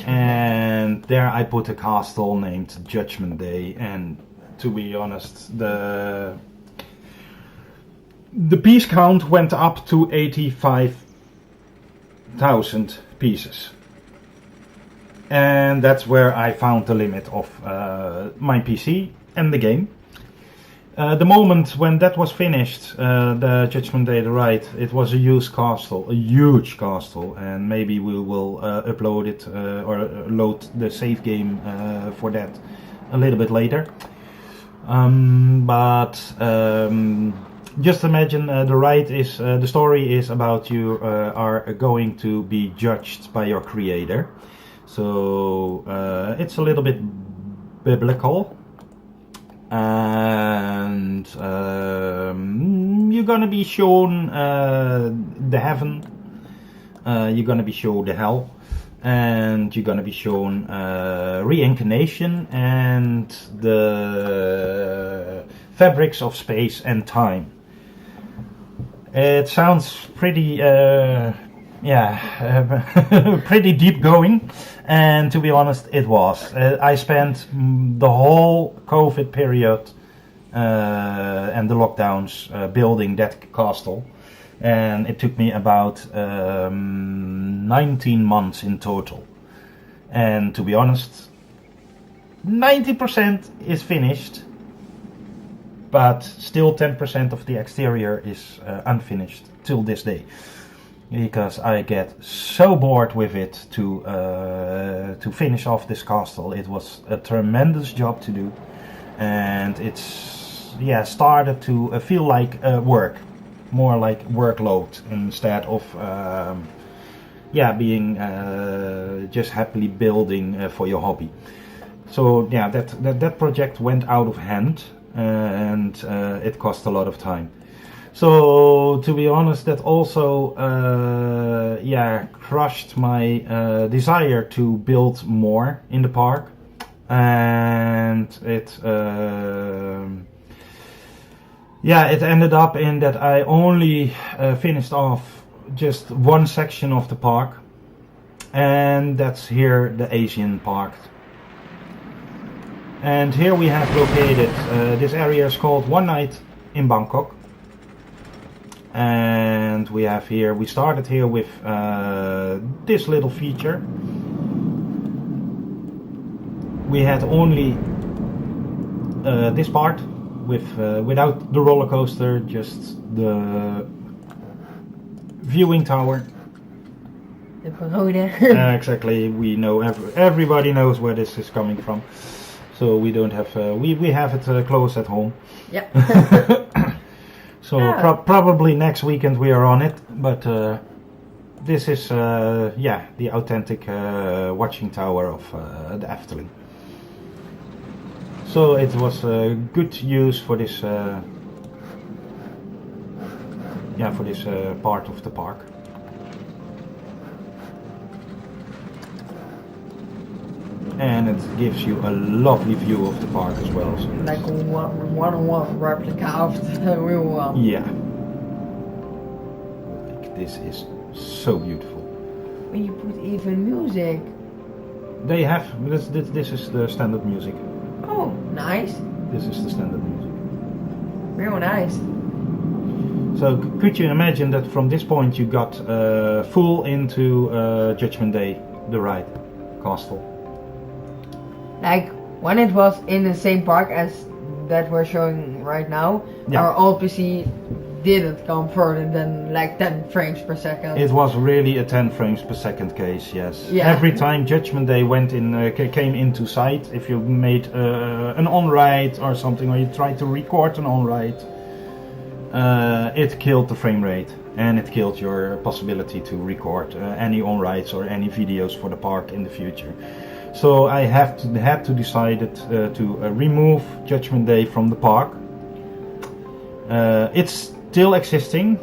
And there I put a castle named Judgment Day, and to be honest, the piece count went up to 85,000 pieces. And that's where I found the limit of my PC and the game. The moment when that was finished, the Judgment Day the ride, it was a huge castle, and maybe we will upload it or load the save game for that a little bit later. Just imagine the ride is, the story is about you are going to be judged by your creator. So it's a little bit biblical, and you're gonna be shown the heaven, you're gonna be shown the hell, and you're gonna be shown reincarnation and the fabrics of space and time. It sounds pretty pretty deep going, and to be honest, it was. I spent the whole COVID period and the lockdowns building that castle, and it took me about 19 months in total. And to be honest, 90% is finished, but still 10% of the exterior is unfinished till this day. Because I get so bored with it to finish off this castle. It was a tremendous job to do, and it's started to feel like work, more like workload instead of being just happily building for your hobby. So that project went out of hand, and it cost a lot of time. So to be honest, that also crushed my desire to build more in the park, and it ended up in that I only finished off just one section of the park, and that's here, the Asian Park. And here we have located, this area is called One Night in Bangkok. And we started here with this little feature. We had only this part without the roller coaster, just the viewing tower. The pagoda. Exactly, we know everybody knows where this is coming from, so we don't have we have it close at home. Yeah. So probably next weekend we are on it, but this is the authentic watching tower of the Efteling. So it was good use for this part of the park. And it gives you a lovely view of the park as well. So like a one-on-one replica of the real one. Yeah. Like, this is so beautiful. When you put even music. They have, this is the standard music. Oh, nice. This is the standard music. Real nice. So could you imagine that from this point you got full into Judgment Day, the ride, castle? Like when it was in the same park as that we're showing right now, our old PC didn't come further than like 10 frames per second. It was really a 10 frames per second case, yes. Yeah. Every time Judgment Day came into sight, if you made an on-ride or something, or you tried to record an on-ride, it killed the frame rate, and it killed your possibility to record any on-rides or any videos for the park in the future. So I had to decide to remove Judgment Day from the park. It's still existing,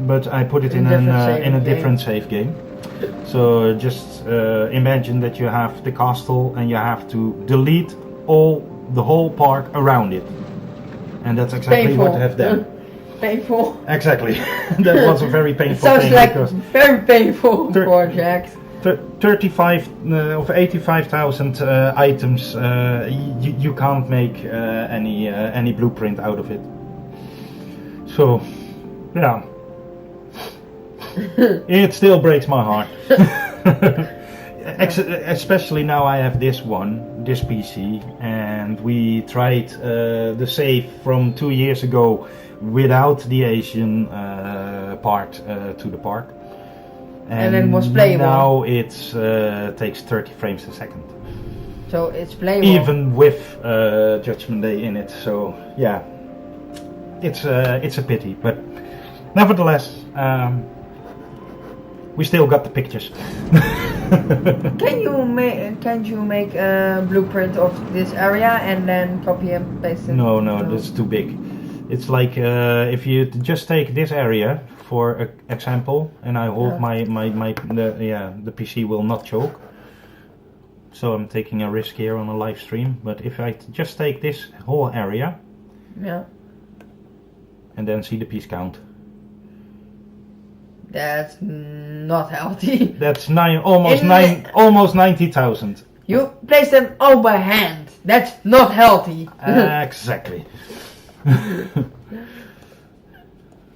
but I put it in a different save game. So just imagine that you have the castle and you have to delete the whole park around it, and that's exactly painful. what I have done. Painful. Exactly. That was a very painful Sounds thing. like a very painful project. 35 of 85,000 items. You can't make any blueprint out of it. So, yeah, it still breaks my heart. Especially now I have this PC, and we tried the save from 2 years ago without the Asian part to the park. And it was playable. Now it takes 30 frames a second. So it's playable. Even with Judgment Day in it. So yeah, it's a pity, but nevertheless, we still got the pictures. Can't you make a blueprint of this area and then copy and paste it? No, that's too big. It's like if you just take this area for example, and I hope the PC will not choke. So I'm taking a risk here on a live stream. But if I just take this whole area, and then see the piece count. That's not healthy. That's almost 90,000. You place them all by hand. That's not healthy. Exactly.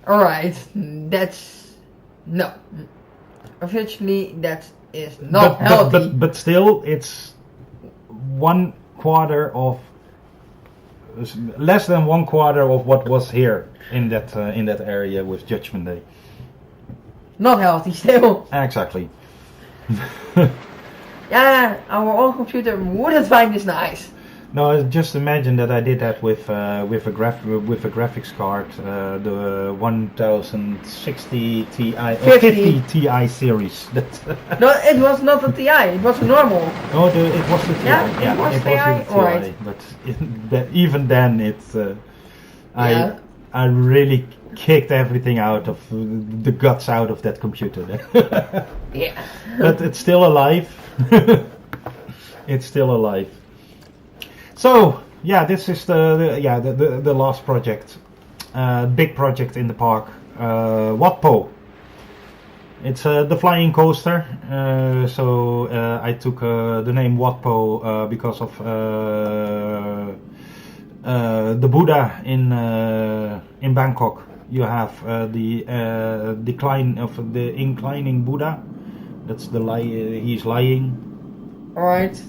Alright, that's no. Officially, that is not healthy. But still, it's 1/4 of less than 1/4 of what was here in that area with Judgment Day. Not healthy still. Exactly. Yeah, our old computer wouldn't find this nice. No, just imagine that I did that with a graphics card, the 1060 Ti, 50 Ti series. No, it was not a Ti. It was a normal. No, it was the Ti. Yeah, it was the Ti. Ti. Alright. But even then, it's I really kicked everything out of the guts out of that computer. Yeah. But it's still alive. It's still alive. So yeah, this is the last project, big project in the park, Whatpo. It's the flying coaster. So I took the name Whatpo because of the Buddha in Bangkok. You have the decline of the inclining Buddha. That's he's lying. Alright.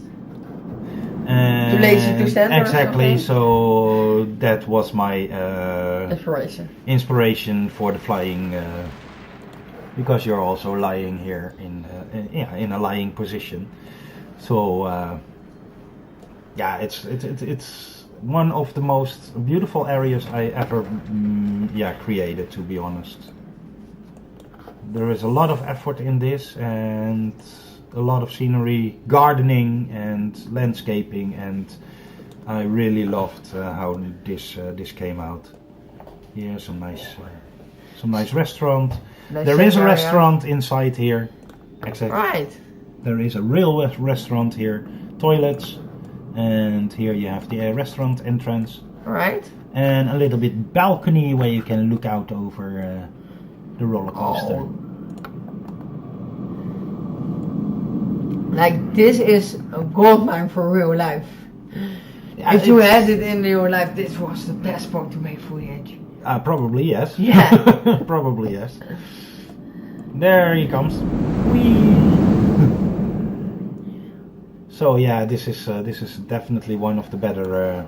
Too lazy to stand. Exactly. So that was my inspiration for the flying, because you're also lying here in a lying position. So it's one of the most beautiful areas I ever created, to be honest. There is a lot of effort in this and a lot of scenery, gardening and landscaping, and I really loved how this came out. Here, some nice restaurant. There is a restaurant inside here. Exactly. Right. There is a real restaurant here. Toilets, and here you have the restaurant entrance. Right. And a little bit balcony where you can look out over the roller coaster. Oh. Like, this is a goldmine for real life. Yeah, if you had it in real life, this was the best spot to make footage. Probably yes. Yeah. Probably yes. There he comes. Whee! So yeah, this is definitely one of the better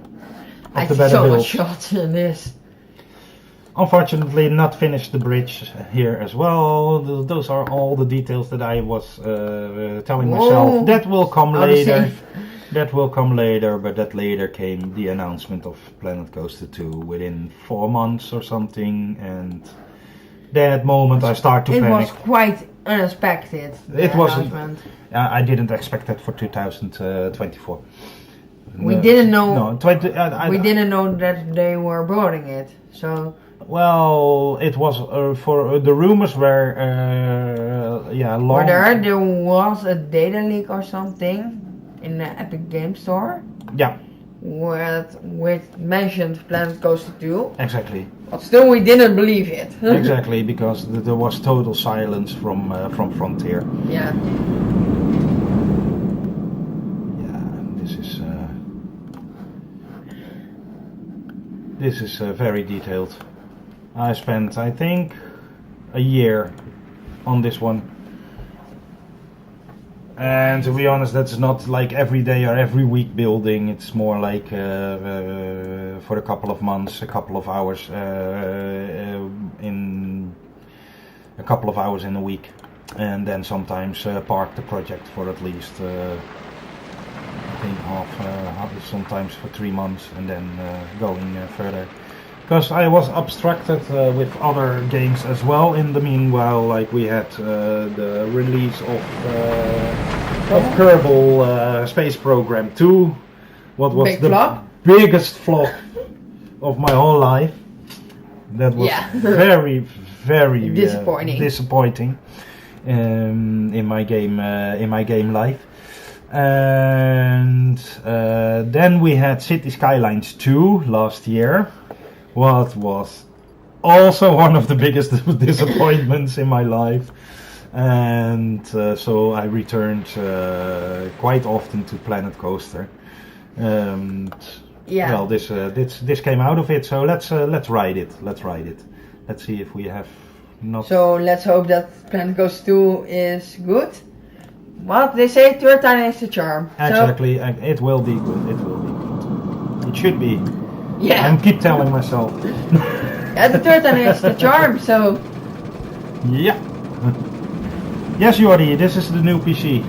builds. Shots in this. Unfortunately, not finished the bridge here as well. Those are all the details that I was telling myself. That will come later. That will come later, but that later came the announcement of Planet Coaster 2 within 4 months or something, and that moment I start to panic. It was quite unexpected. It wasn't. I didn't expect that for 2024. We didn't know. No, we didn't know that they were building it. So. Well, it was for the rumors were long. Or there was a data leak or something in the Epic Game Store. Yeah. With mentioned Planet Coaster 2. Exactly. But still, we didn't believe it. Exactly, because there was total silence from Frontier. Yeah. This is very detailed. I spent, I think, a year on this one. And to be honest, that's not like every day or every week building. It's more like for a couple of months, a couple of hours in a week, and then sometimes park the project for at least I think sometimes for 3 months, and then going further. Because I was obstructed with other games as well in the meanwhile, like we had the release of Kerbal Space Program 2, what was biggest flop of my whole life. That was very disappointing in my game life. And then we had City Skylines 2 last year. What was also one of the biggest disappointments in my life. And so I returned quite often to Planet Coaster. Well, this came out of it, so let's ride it. Let's see if we have not. So let's hope that Planet Coaster 2 is good. What they say, third time is the charm. Exactly, so, it will be good. It will be good. It should be. Yeah. I keep telling myself. Yeah, the third time is the charm. So. Yeah. Yes, Jordi, this is the new PC.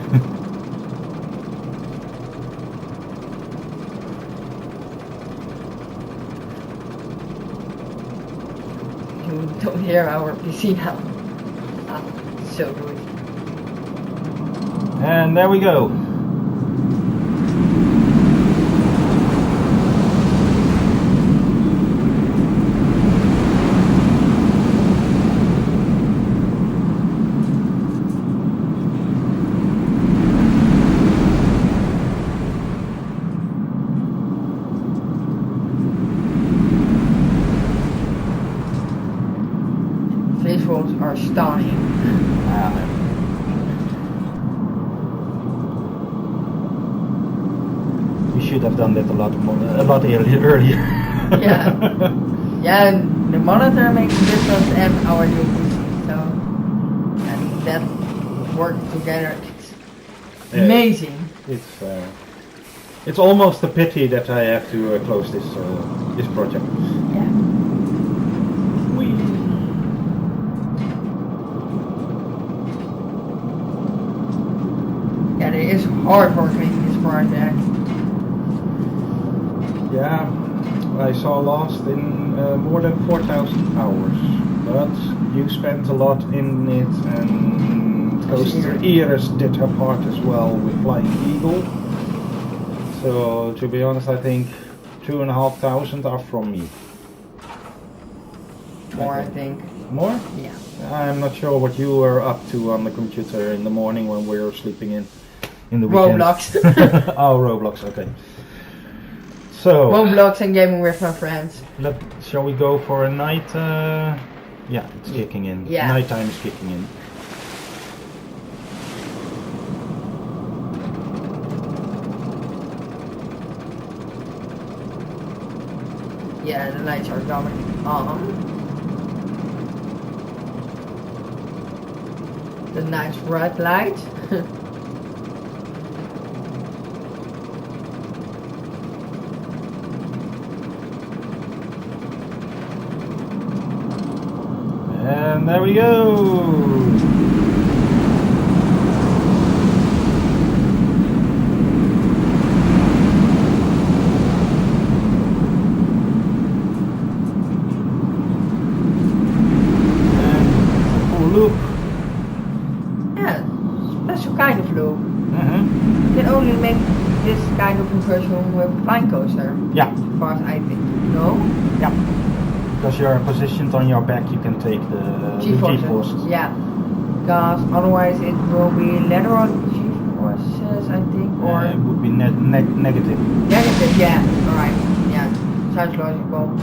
You don't hear our PC now. Ah, so good. And there we go. Visuals are stunning. We should have done that a lot earlier. Yeah. Yeah, and the monitor makes a difference and our new PC. So, and that work together, it's amazing. It's almost a pity that I have to close this project. Yeah. Yeah, it is hard work making this project. Yeah, I saw Lost in more than 4,000 hours, but you spent a lot in it, and Coaster Iris did her part as well with Flying Eagle. So to be honest, I think 2,500 are from me. More, I think. More? Yeah. I'm not sure what you were up to on the computer in the morning when we were sleeping in the weekend. Roblox. Oh, Roblox, okay. So Roblox and gaming with my friends. Shall we go for a night? Yeah, it's kicking in. Yeah. Nighttime is kicking in. Yeah, the lights are coming on. The nice red light. And there we go! Loop. Yeah, special kind of loop. Mm-hmm. You can only make this kind of version with Planco coaster. Yeah. As far as I think. No? Yeah. Because you're positioned on your back, you can take the G-forces. Yeah. Because otherwise it will be leather on G-forces, I think, or... it would be negative. Negative, yeah. Alright. Yeah. Sounds logical.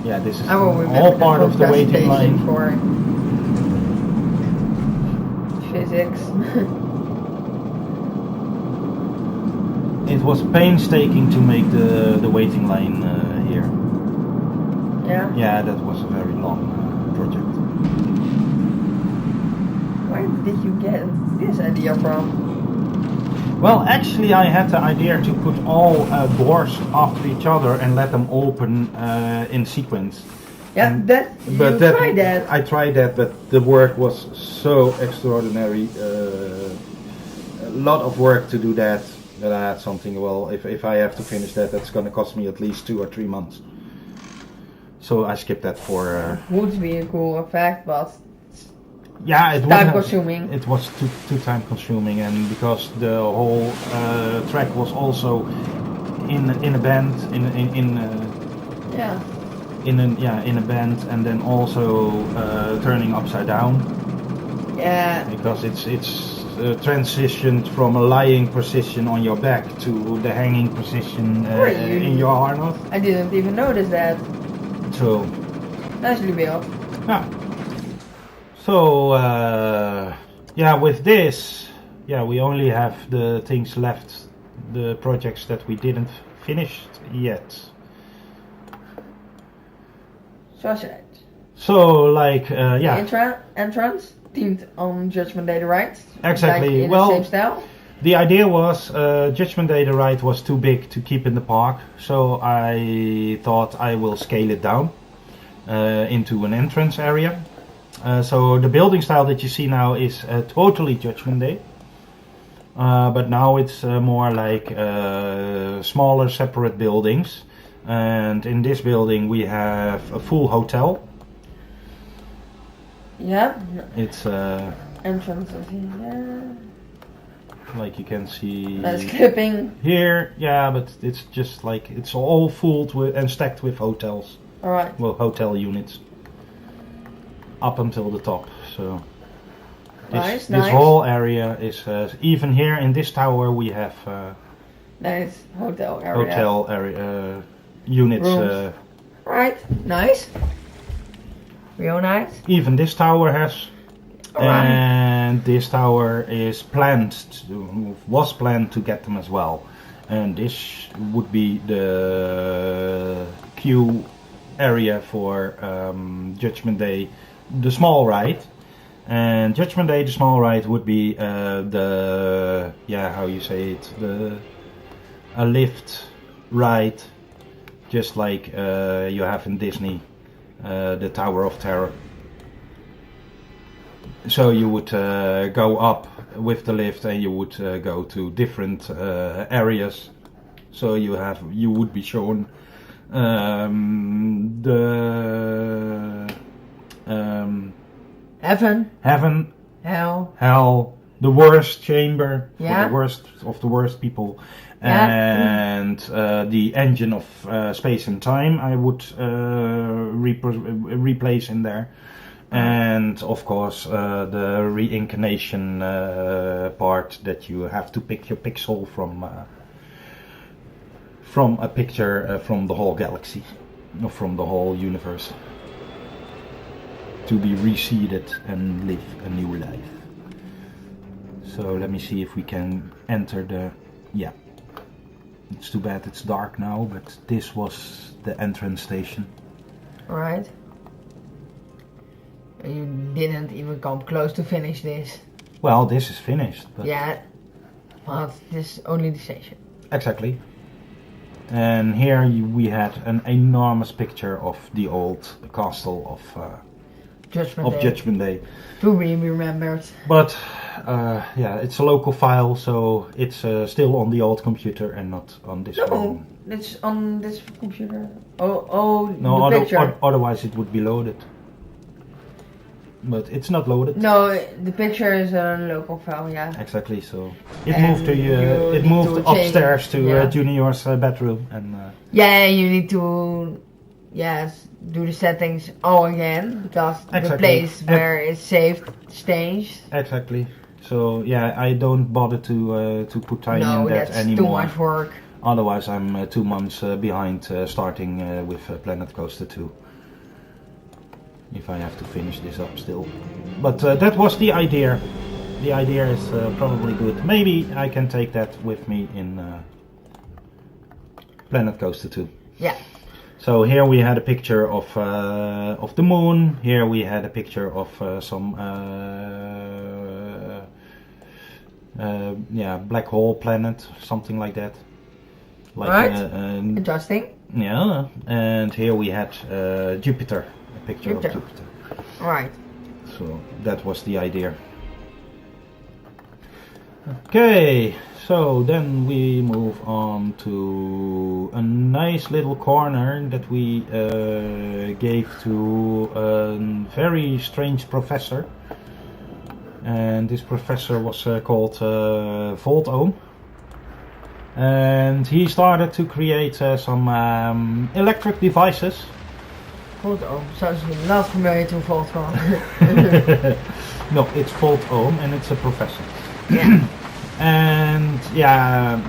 Yeah, this is all part of the waiting line. For physics. It was painstaking to make the waiting line here. Yeah? Yeah, that was a very long project. Where did you get this idea from? Well, actually I had the idea to put all doors after each other and let them open in sequence. Yeah, tried that. I tried that, but the work was so extraordinary. A lot of work to do that I had something, well, if I have to finish that, that's going to cost me at least 2 or 3 months. So I skipped that for... would be a cool effect, but... Yeah, it was time consuming. It was too time consuming, and because the whole track was also in a band, in a band, and then also turning upside down. Yeah. Because it's transitioned from a lying position on your back to the hanging position in your harness. I didn't even notice that. So, Nicely built. yeah. So, yeah, with this, yeah, we only have the things left, the projects that we didn't finish yet. Sausage. So, like, yeah. The entrance themed on Judgment Day the Ride. Exactly. Like in Well, the same style. The idea was Judgment Day the ride was too big to keep in the park, so I thought I will scale it down into an entrance area. So the building style that you see now is totally Judgment Day, but now it's more like smaller separate buildings. And in this building we have a full hotel. Yeah. It's entrance is here. like you can see. That's clipping. Here, yeah, but it's just like it's all full with and stacked with hotels. All right. Well, hotel units up until the top. So this whole area is even here in this tower we have nice hotel area. Units. Right. Nice. Real nice. Even this tower has. Alright. And this tower is was planned to get them as well. And this would be the queue area for Judgment Day, the small ride. And Judgment Day, the small ride would be how you say it, a lift ride, just like you have in Disney, the Tower of Terror. So you would go up with the lift and you would go to different areas. So you would be shown heaven, hell, the worst chamber for the worst of the worst people, and the engine of space and time I would replace in there. And of course the reincarnation part that you have to pick your pixel from a picture from the whole galaxy, or from the whole universe, to be reseeded and live a new life. So let me see if we can enter the... Yeah, it's too bad it's dark now, but this was the entrance station. Alright. You didn't even come close to finish this. Well, this is finished. But yeah, but this is only the station. Exactly. And here we had an enormous picture of the old castle of Judgment Day. To be remembered. But yeah, it's a local file, so it's still on the old computer and not on this one. No, it's on this computer. Oh, no, the picture. Otherwise it would be loaded. But it's not loaded. No, the picture is a local file, yeah. Exactly. So it moved to it moved upstairs to Junior's bedroom, and yeah, you need to do the settings all again, because the place where it's saved changed. Exactly. So yeah, I don't bother to put time in that that's anymore. Too much work. Otherwise, I'm 2 months behind starting with Planet Coaster 2. If I have to finish this up still. But that was the idea. The idea is probably good. Maybe I can take that with me in Planet Coaster 2. Yeah. So here we had a picture of the moon. Here we had a picture of some black hole planet, something like that. Like, right. Interesting. Yeah. And here we had Jupiter. Picture of Jupiter. Right. So that was the idea. Okay, so then we move on to a nice little corner that we gave to a very strange professor. And this professor was called Whatpo. And he started to create some electric devices. Whatpo, sounds not familiar to Whatpo. No, it's Whatpo and it's a professor. Yeah. And yeah,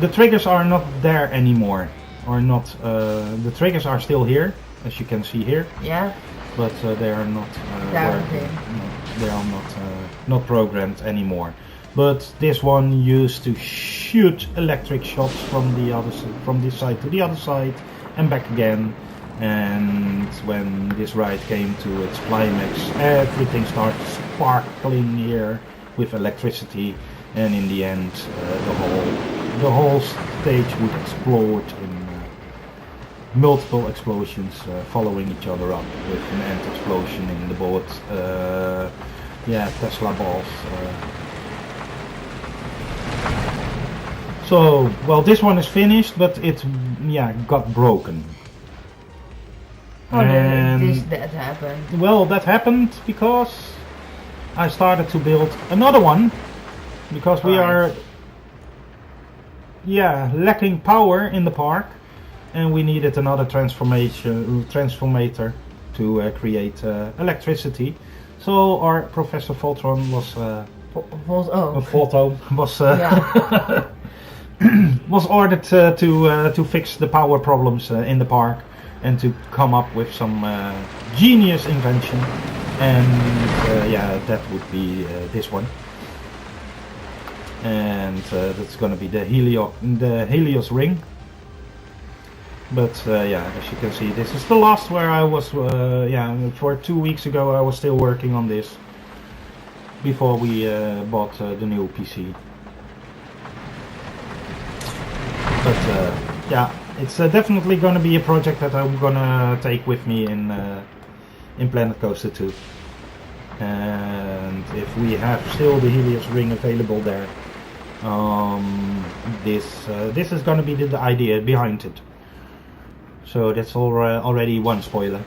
the triggers are not there anymore, or not. The triggers are still here, as you can see here. Yeah. But they are not working. No, they are not programmed anymore. But this one used to shoot electric shots from the other from this side to the other side and back again. And when this ride came to its climax, everything started sparkling here with electricity, and in the end, the whole stage would explode in multiple explosions following each other up, with an end explosion in the boat. Tesla balls. So, well, this one is finished, but it got broken. How did that happen? Well, that happened because I started to build another one, because we are lacking power in the park, and we needed another transformator to create electricity. So our Professor Voltron was was ordered to fix the power problems in the park, and to come up with some genius invention, and that would be this one, and that's going to be the Helios ring. But as you can see, this is the last where I was. For 2 weeks ago, I was still working on this before we bought the new PC. But it's definitely going to be a project that I'm going to take with me in Planet Coaster 2. And if we have still the Helios ring available there, this is going to be the idea behind it. So that's already one spoiler.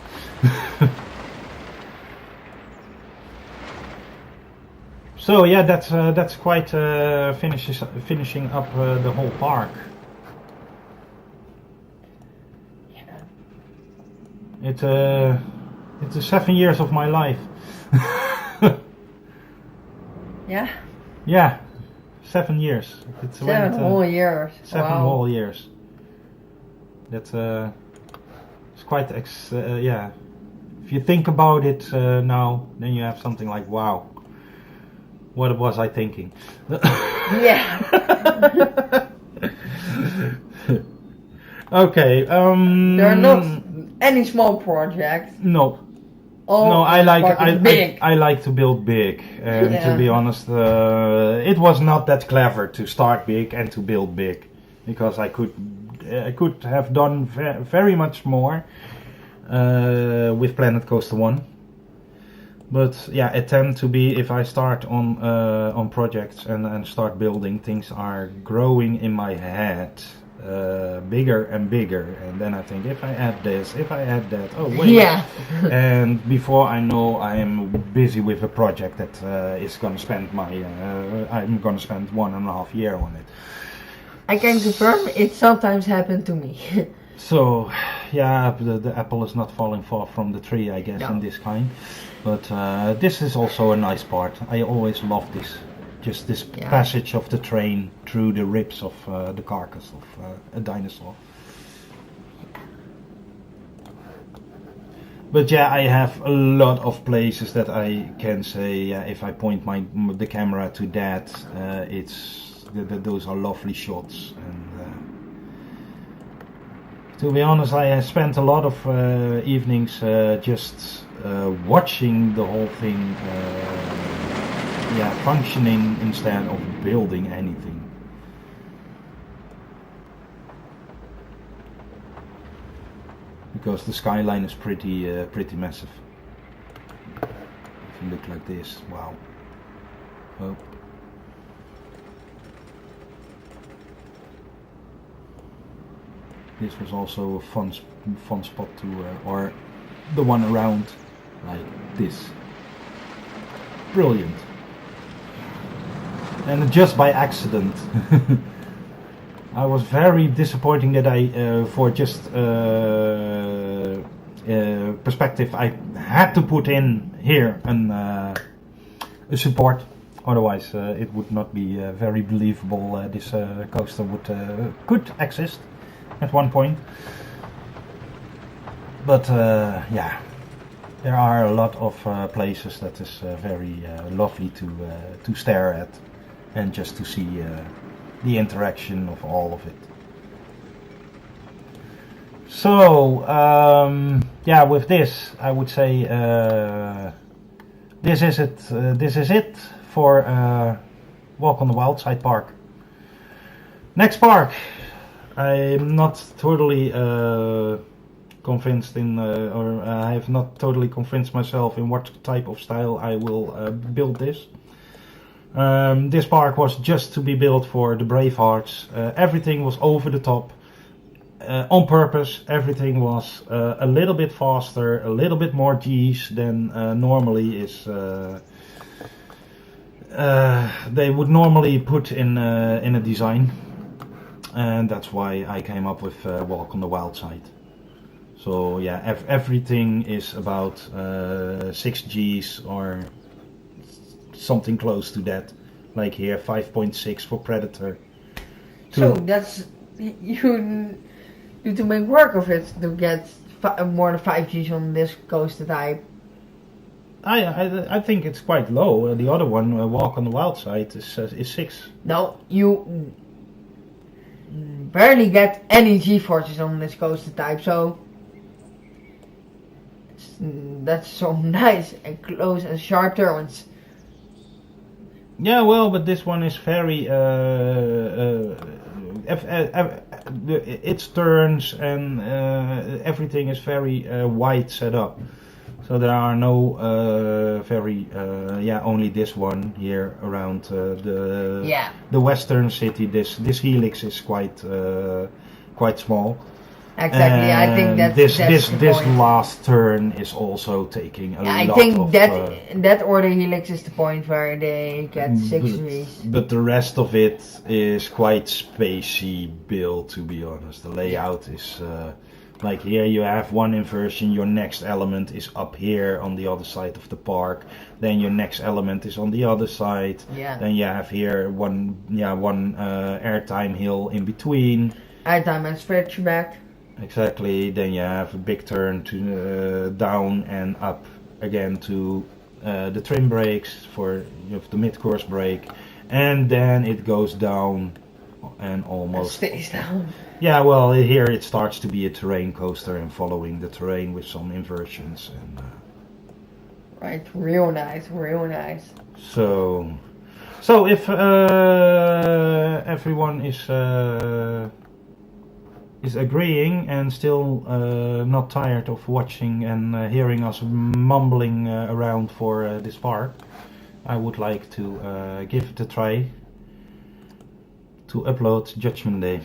So yeah, that's quite finishing up the whole park. It's 7 years of my life. Yeah. Yeah, 7 years. It's 7 whole years. 7 whole years. That's it's quite yeah. If you think about it now, then you have something like, wow, what was I thinking? Yeah. Okay. There are not any small projects. No. All no, I like to build big, and to be honest, it was not that clever to start big and to build big, because I could have done very much more with Planet Coaster 1. But yeah, it tends to be, if I start on projects and start building, things are growing in my head. Bigger and bigger, and then I think, if I add this, if I add that, oh wait, yeah. And before I know, I am busy with a project that is going to spend I'm going to spend 1.5 years on it. I can confirm it sometimes happened to me. So yeah, the apple is not falling far from the tree, I guess, in this kind. But this is also a nice part. I always love this. Just this passage of the train through the ribs of the carcass of a dinosaur. But yeah, I have a lot of places that I can say, if I point the camera to that, those are lovely shots. And to be honest, I spent a lot of evenings just watching the whole thing. Functioning instead of building anything. Because the skyline is pretty massive. If you look like this, wow. Oh. This was also a fun spot to, or the one around, like this. Brilliant. And just by accident. I was very disappointing that I, for just perspective, I had to put in here a support Otherwise, it would not be very believable. This coaster could exist at one point. But yeah, there are a lot of places that is very lovely to stare at, and just to see the interaction of all of it. So yeah, with this, I would say this is it. This is it for Walk on the Wild Side Park. Next park, I'm not totally convinced in, or I have not totally convinced myself in what type of style I will build this. This park was just to be built for the Bravehearts. Everything was over the top. On purpose, everything was a little bit faster, a little bit more G's than normally is. They would normally put in a design, and that's why I came up with Walk on the Wild Side. So yeah, everything is about 6 G's or something close to that. Like here, 5.6 for Predator. So that's you need to make work of it to get more than 5 G's on this coaster type. I think it's quite low. The other one, Walk on the Wild Side, is 6. No, you barely get any G-forces on this coaster type, so that's so nice and close and sharp turns. Yeah, well, but this one is very its turns and everything is very wide set up. So there are no only this one here around the western city. This helix is quite small. Exactly, and I think that's this point. last turn is also taking a lot I think of, that order helix is the point where they get 6 G's. But the rest of it is quite spacey built, to be honest. The layout is like here you have one inversion, your next element is up here on the other side of the park, then your next element is on the other side, then you have here one airtime hill in between. Airtime and switchback. Exactly, then you have a big turn to down and up again to the trim brakes for the mid-course brake, and then it goes down and almost stays down. Yeah, well, here it starts to be a terrain coaster and following the terrain with some inversions and right, real nice, real nice. So if everyone is agreeing and still not tired of watching and hearing us mumbling around for this park, I would like to give it a try to upload Judgment Day.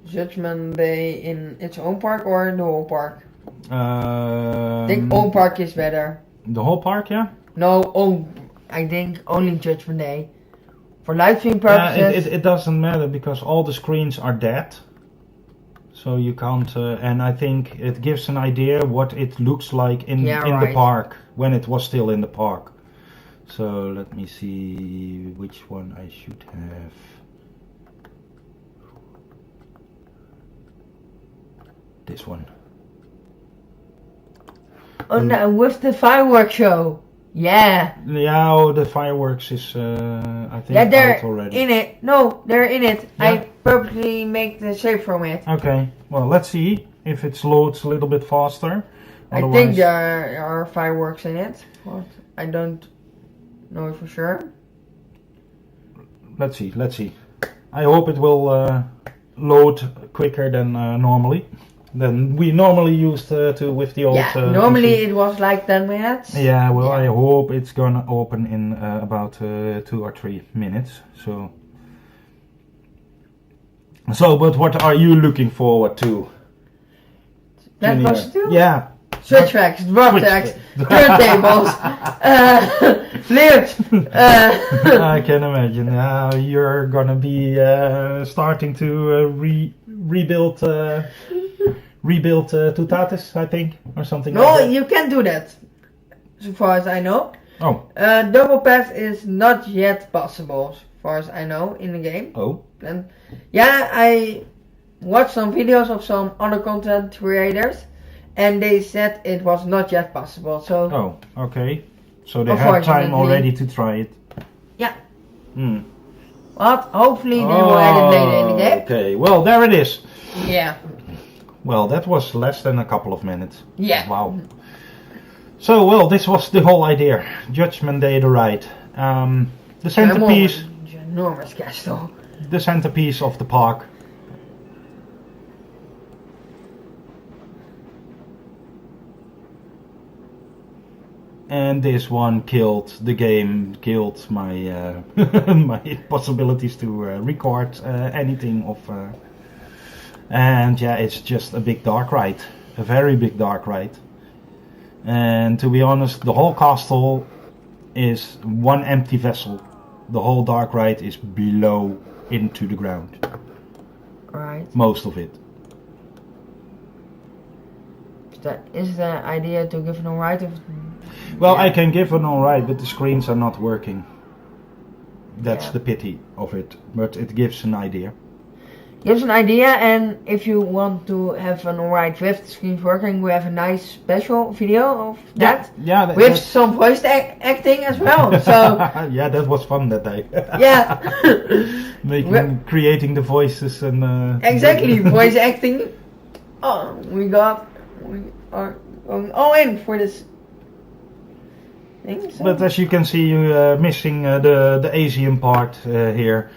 Judgment Day in its own park or the whole park? I think own park is better. The whole park, yeah? No, I think only Judgment Day. For live stream purposes. It doesn't matter because all the screens are dead. So you can't, and I think it gives an idea what it looks like in the park when it was still in the park. So let me see which one I should have. This one. Oh no, with the fireworks show. Yeah. Yeah, oh, the fireworks is I think they're out already. in it. No, they're in it. Yeah. I purposely make the shape from it. Okay, well let's see if it loads a little bit faster. I think there are fireworks in it, but I don't know for sure. Let's see. I hope it will load quicker than normally. Than we normally used to with the old. Yeah, normally it was like 10 minutes. Yeah, well, I hope it's gonna open in about 2 or 3 minutes. So, but what are you looking forward to? That was too? Yeah. Switch tracks, drop tracks, turntables, flips. I can imagine. You're gonna be starting to rebuild Tutatis, I think, or something. No, like that. you can't do that. so far as I know. Oh. Double pass is not yet possible, as far as I know, in the game. Oh. And yeah, I watched some videos of some other content creators, and they said it was not yet possible. So. Oh, okay. So they have time already to try it. Yeah. Hmm. But hopefully they will add it later in the game. Okay. Well, there it is. Yeah. Well, that was less than a couple of minutes. Yeah. Wow. So, well, this was the whole idea. Judgment Day the ride. The centerpiece. Enormous castle. The centerpiece of the park. And this one killed the game, killed my my possibilities to record anything of. And yeah, it's just a big dark ride, a very big dark ride. And to be honest, the whole castle is one empty vessel. The whole dark ride is below into the ground. Right. Most of it. Is the idea to give an alright of? Well, I can give an alright, but the screens are not working. That's the pity of it, but it gives an idea. Gives an idea, and if you want to have an alright with the screens working, we have a nice special video of that. Yeah, with some voice acting as well. So yeah, that was fun that day. Yeah. Creating the voices and exactly voice acting. Oh, we are going all in for this thing. So. But as you can see, you're missing the Asian part here.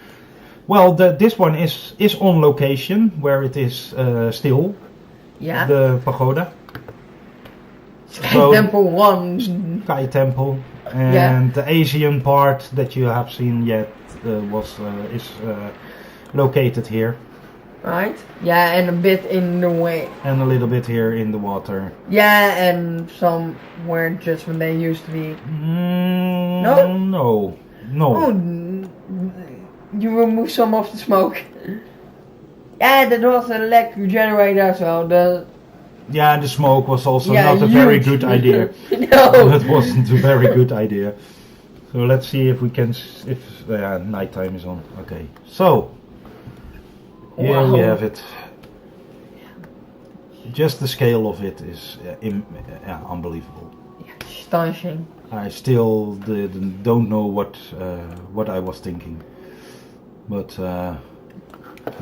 Well, this one is on location where it is still. Yeah. The pagoda. Sky Temple 1. Sky Temple. And the Asian part that you have seen yet is located here. Right. Yeah, and a bit in the way. And a little bit here in the water. Yeah, and somewhere just when they used to be. No. Oh, you remove some of the smoke. Yeah, that was a lag generator as well. Yeah, the smoke was also not a very good idea. No. It wasn't a very good idea. So let's see if we can, nighttime is on. Okay, so here we have it. Just the scale of it is unbelievable. Yeah, astonishing. I still don't know what I was thinking. But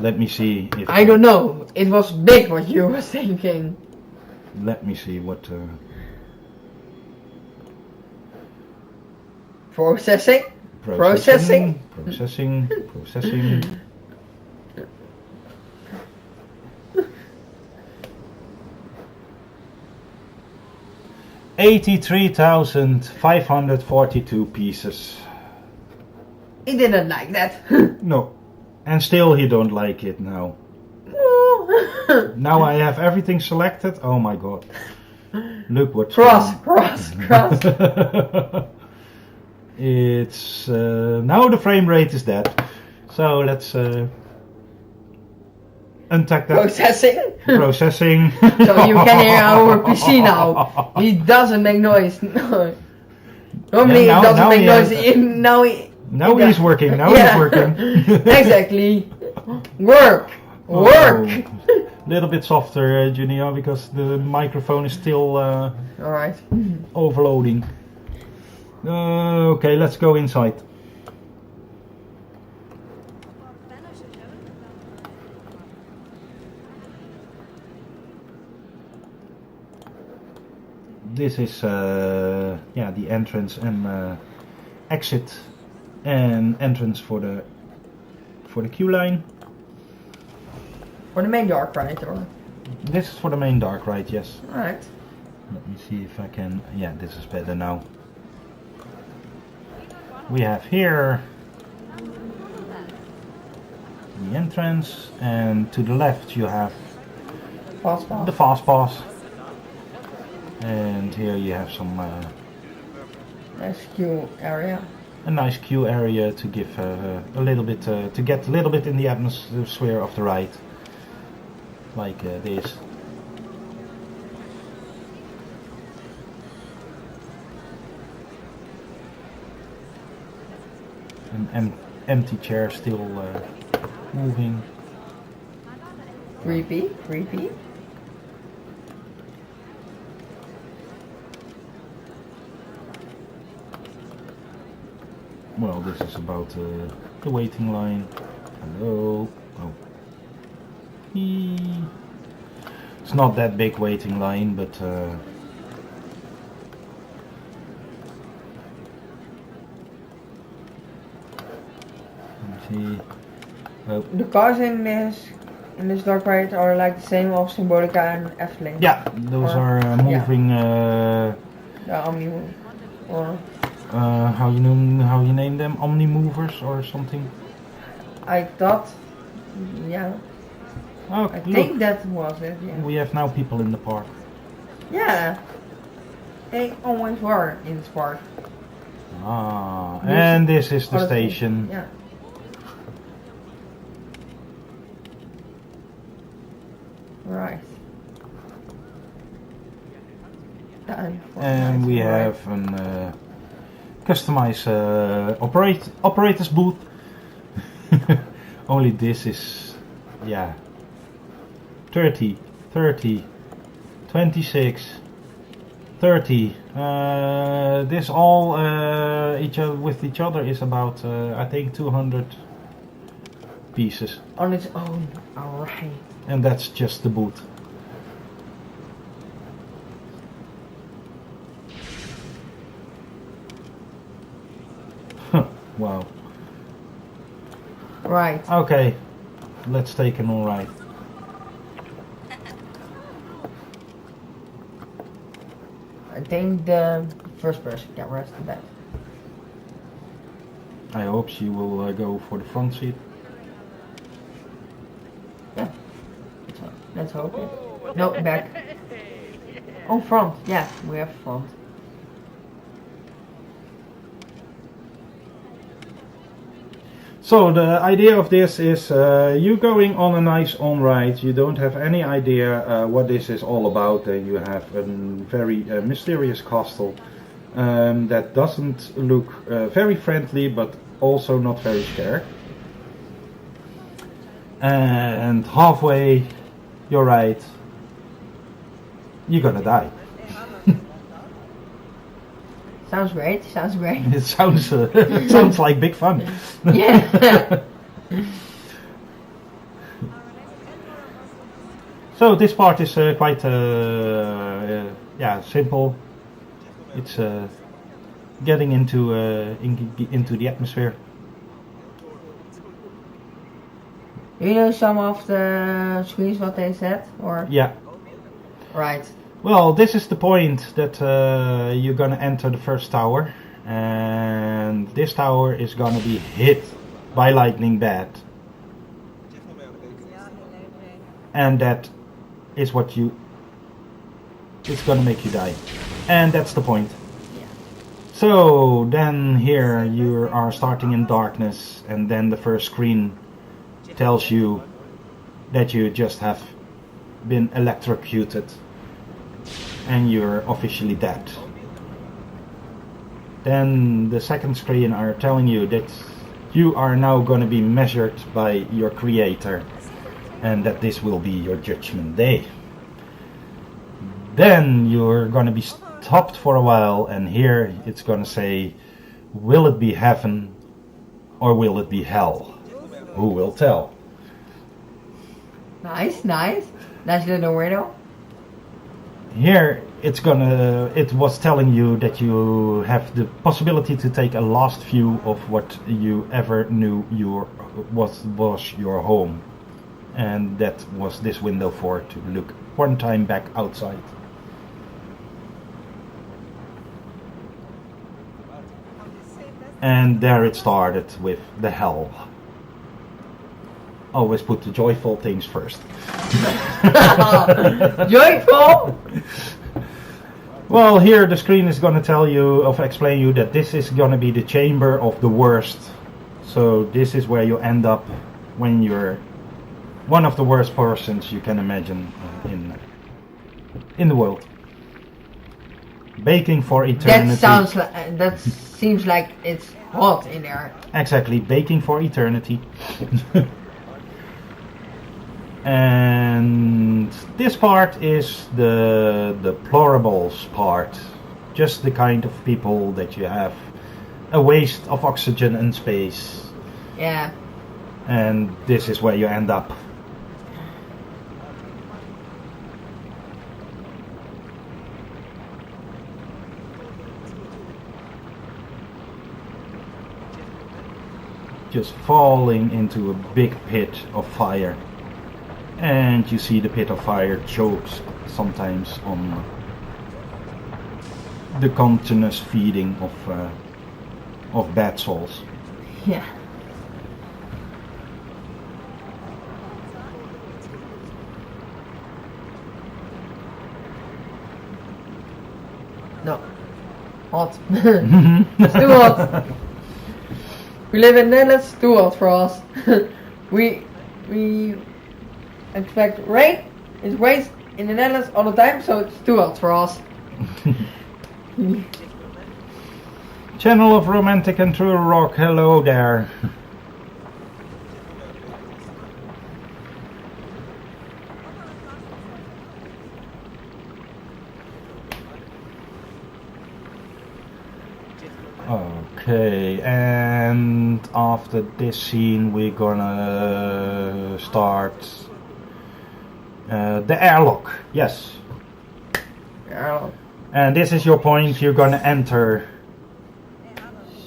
let me see if I don't know. It was big what you were thinking. Let me see what Processing. 83,542 pieces. He didn't like that. No. And still he don't like it now. Now I have everything selected. Oh my god. Look what. Cross. It's now the frame rate is dead. So let's untack that. Processing. So you can hear our PC now. He doesn't make noise. Normally yeah, it doesn't make noise. Now he's working. He's working. Exactly. Work. A little bit softer, Junior, because the microphone is still alright. Overloading. Okay, let's go inside. This is the entrance and exit and entrance for the queue line. For the main dark ride, or? This is for the main dark ride, yes. Alright. Let me see if I can. Yeah, this is better now. We have here the entrance, and to the left you have the fast pass. And here you have some nice queue area. A nice queue area to give a little bit to get a little bit in the atmosphere of the ride, like this. An empty chair still moving. Creepy, creepy. Well, this is about the waiting line. Hello. Oh. It's not that big waiting line, but let's see. Oh. The cars in this dark ride are like the same of Symbolica and Efteling. Yeah, those are moving. The Omni or how you name them? Omni movers or something? I thought, yeah. Oh, I think that was it. Yeah. We have now people in the park. Yeah. They always were in this park. Ah, and this is the station. Yeah. Right. And we have an customized operator's booth. Only this is, yeah, 30, 30, 26, 30. This all with each other is about, I think, 200 pieces. On its own, alright. And that's just the booth. Wow. Right. Okay, let's take an all ride. I think the first person can rest the bed. I hope she will go for the front seat. Yeah. Let's hope it. No, back. Oh, front. Yeah, we have front. So the idea of this is you going on a nice on ride, you don't have any idea what this is all about, you have a very mysterious castle that doesn't look very friendly but also not very scared. And halfway your ride, you're gonna die. Sounds great, sounds great. It sounds it sounds like big fun. Yeah. So this part is quite yeah, simple. It's getting into the atmosphere. Do you know some of the screens what they said, or? Yeah. Right. Well, this is the point that you're gonna enter the first tower, and this tower is gonna be hit by lightning bad, and that is what it's gonna make you die, and that's the point. Yeah. So then here you are starting in darkness, and then the first screen tells you that you just have been electrocuted and you're officially dead. Then the second screen are telling you that you are now going to be measured by your creator and that this will be your judgment day. Then you're going to be stopped for a while, and here it's going to say, will it be heaven or will it be hell? Who will tell? Nice, nice. Nice little weirdo. Here it was telling you that you have the possibility to take a last view of what you ever knew was your home, and that was this window to look one time back outside. And there it started with the hell. Always put the joyful things first. Joyful? Well, here the screen is going to tell you, explain you that this is going to be the chamber of the worst. So this is where you end up when you're one of the worst persons you can imagine in the world. Baking for eternity. That seems like it's hot in there. Exactly, baking for eternity. And this part is the deplorables part. Just the kind of people that you have a waste of oxygen and space. Yeah. And this is where you end up. Just falling into a big pit of fire. And you see the pit of fire chokes sometimes on the continuous feeding of bad souls. Yeah. No. Hot. It's too hot. We live in Netherlands, it's too hot for us. we expect rain. It rains in the Netherlands all the time, so it's too hot for us. Channel of Romantic and True Rock, hello there. Okay, and after this scene we're gonna start the airlock. Yes. Airlock. And this is your point, you're gonna enter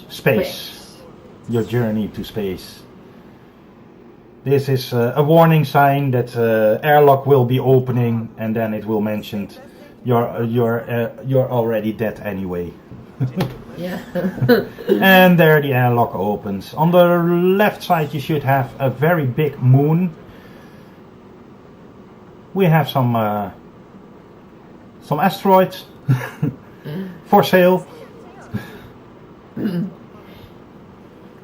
space. Your journey to space. This is a warning sign that airlock will be opening, and then it will mention you're already dead anyway. Yeah. And there the airlock opens. On the left side you should have a very big moon. We have some asteroids for sale.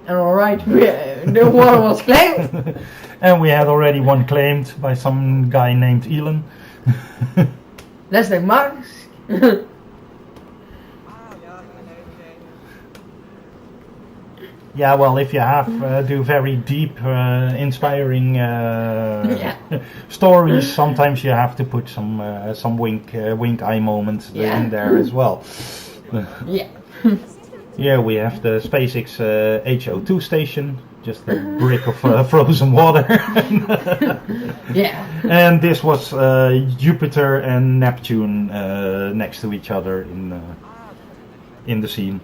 Alright, the one was claimed. And we had already one claimed by some guy named Elon. That's the Max. Yeah, well, if you have do very deep, inspiring stories, sometimes you have to put some wink eye moments in there as well. Yeah. Yeah, we have the SpaceX HO2 station, just a brick of frozen water. Yeah. And this was Jupiter and Neptune next to each other in the scene.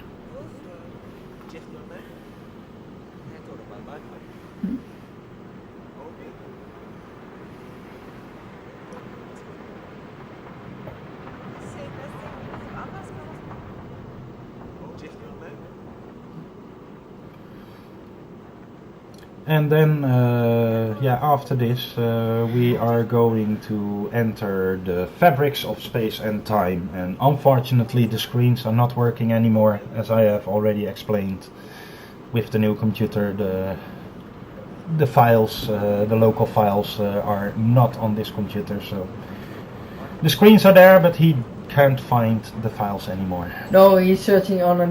And then, after this, we are going to enter the fabrics of space and time. And unfortunately, the screens are not working anymore, as I have already explained. With the new computer, the files, the local files, are not on this computer. So the screens are there, but he can't find the files anymore. No, he's searching on a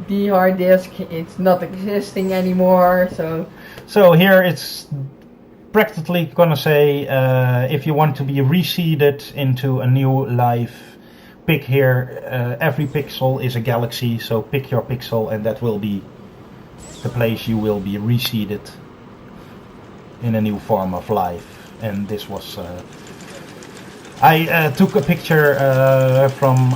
D hard disk. It's not existing anymore. So here it's practically gonna say if you want to be reseeded into a new life, pick here. Every pixel is a galaxy, so pick your pixel, and that will be the place you will be reseeded in a new form of life. And this was. I took a picture from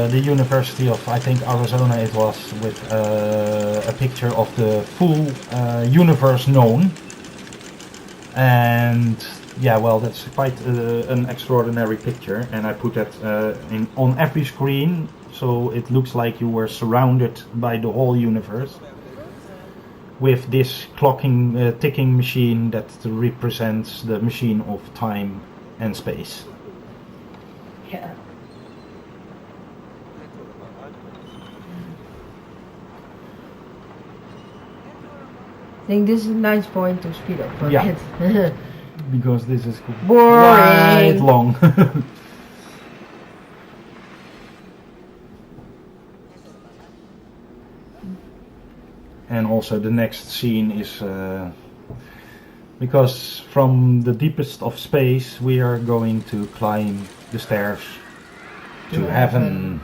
the University of, I think, Arizona it was, with a picture of the full universe known. And yeah, well, that's quite an extraordinary picture, and I put that on every screen, so it looks like you were surrounded by the whole universe with this ticking machine that represents the machine of time and space. yeah. I think this is a nice point to speed up for Yeah. it. Because this is Boring. quite long. And also the next scene is because from the deepest of space we are going to climb the stairs to heaven.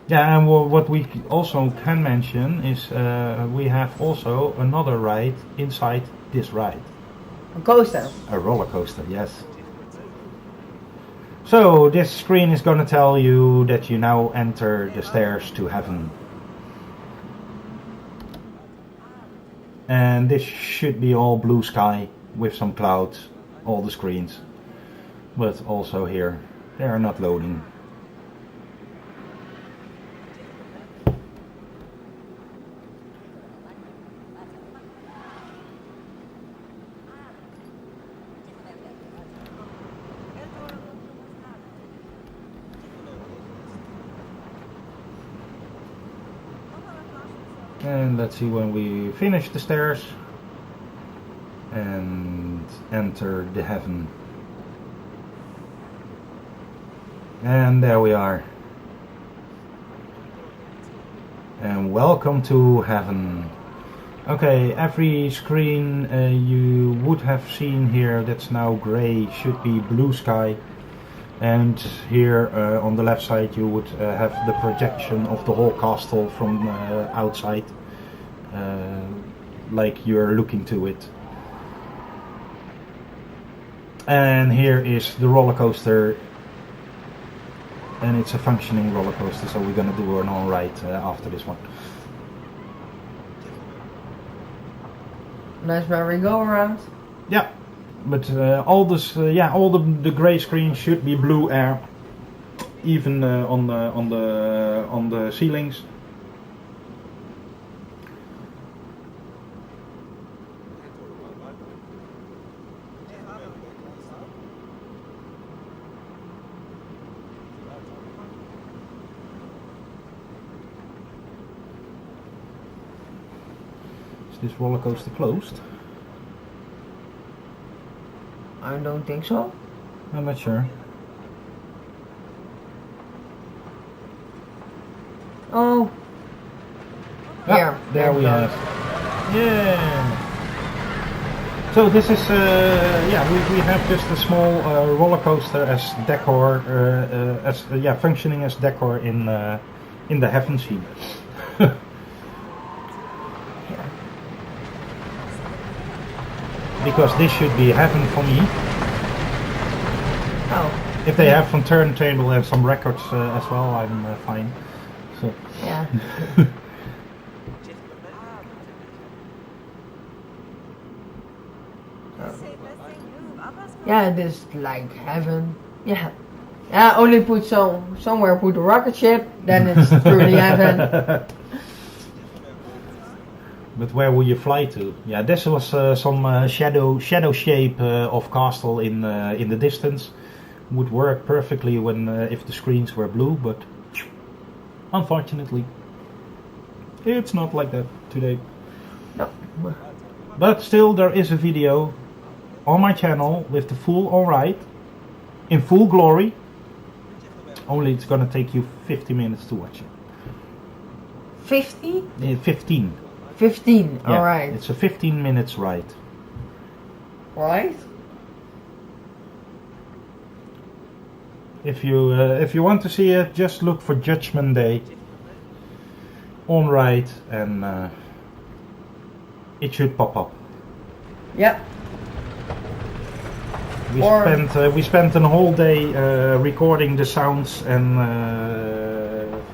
Yeah, and what we also can mention is we have also another ride inside this ride. A coaster. A roller coaster, yes. So this screen is going to tell you that you now enter the stairs to heaven. And this should be all blue sky with some clouds, all the screens. But also here, they are not loading. And let's see when we finish the stairs and enter the heaven. And there we are. And welcome to heaven. Okay, every screen you would have seen here that's now gray should be blue sky. And here on the left side you would have the projection of the whole castle from outside, like you're looking to it. And here is the roller coaster, and it's a functioning roller coaster, so we're gonna do an all ride after this one. Nice merry-go-round. Yeah. But all this, all the gray screen should be blue air, even on the ceilings. Is this roller coaster closed? I don't think so. I'm not sure. Oh. Here. There we have. Yeah. So this is, we have just a small roller coaster as decor, functioning as decor in the heaven scene. Because this should be heaven for me. Oh. If they have some turntable and some records as well, I'm fine. So. Yeah. Yeah, this is like heaven. Yeah. Yeah, only put somewhere put a rocket ship, then it's truly heaven. But where will you fly to? Yeah, this was some shadow shape of castle in the distance. Would work perfectly when if the screens were blue, but unfortunately, it's not like that today. No. But still, there is a video on my channel with the full all-ride in full glory. Only it's gonna take you 50 minutes to watch it. 50? 15. 15, Yeah, alright. it's a 15 minutes ride. Right? If you want to see it, just look for Judgment Day on ride, and it should pop up. Yep. We spent a whole day recording the sounds and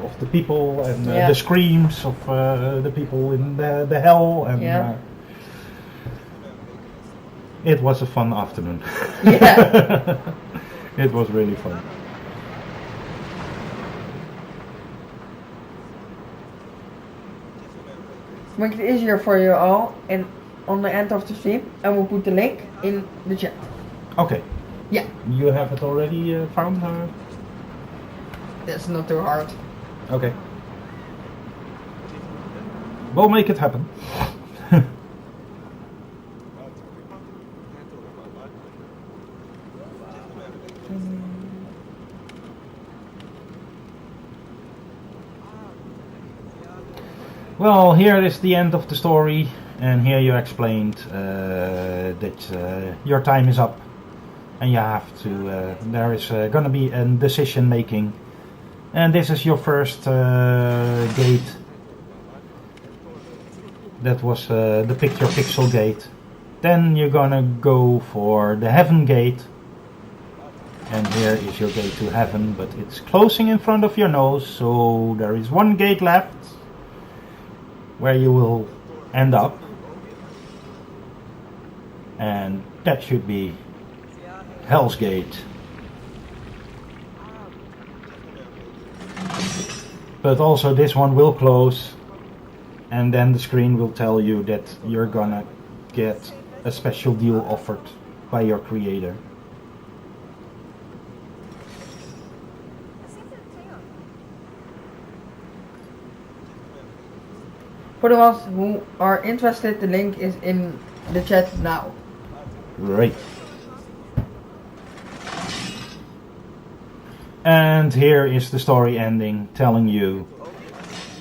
of the people and the screams of the people in the hell, and it was a fun afternoon. Yeah. It was really fun. Make it easier for you all and on the end of the stream, and we'll put the link in the chat. Okay. Yeah. You have it already found her? That's not too hard. Okay. We'll make it happen. Well, here is the end of the story, and here you explained that your time is up, and you have to. There is gonna be a decision making, and this is your first gate. That was the picture pixel gate. Then you're gonna go for the heaven gate. And here is your gate to heaven, but it's closing in front of your nose, so there is one gate left where you will end up. And that should be Hell's Gate. But also this one will close, and then the screen will tell you that you're gonna get a special deal offered by your creator. For the ones who are interested, the link is in the chat now. Right. And here is the story ending, telling you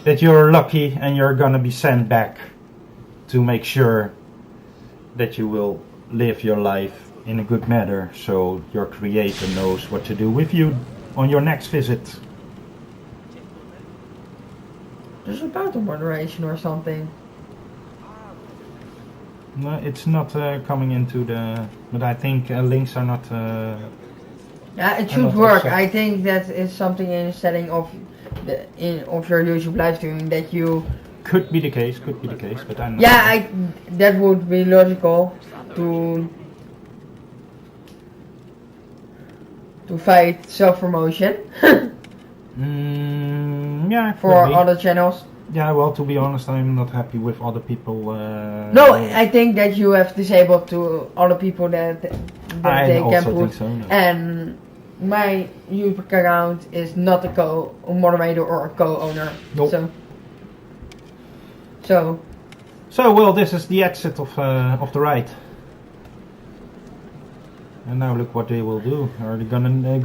that you're lucky and you're gonna be sent back to make sure that you will live your life in a good manner, so your creator knows what to do with you on your next visit. There's about a moderation or something. No, it's not coming into the... But I think links are not... Yeah, it should work. I think that is something in the setting of of your YouTube live streaming that you... Could be the case, but I'm not... Yeah, that would be logical to fight self-promotion. Yeah, for other channels. Yeah, well, to be honest, I'm not happy with other people. No, I think that you have disabled to other people that they can put. Think so, no. And my YouTube account is not a co-moderator or a co-owner. Nope. So well, this is the exit of the ride. And now look what they will do. Are they gonna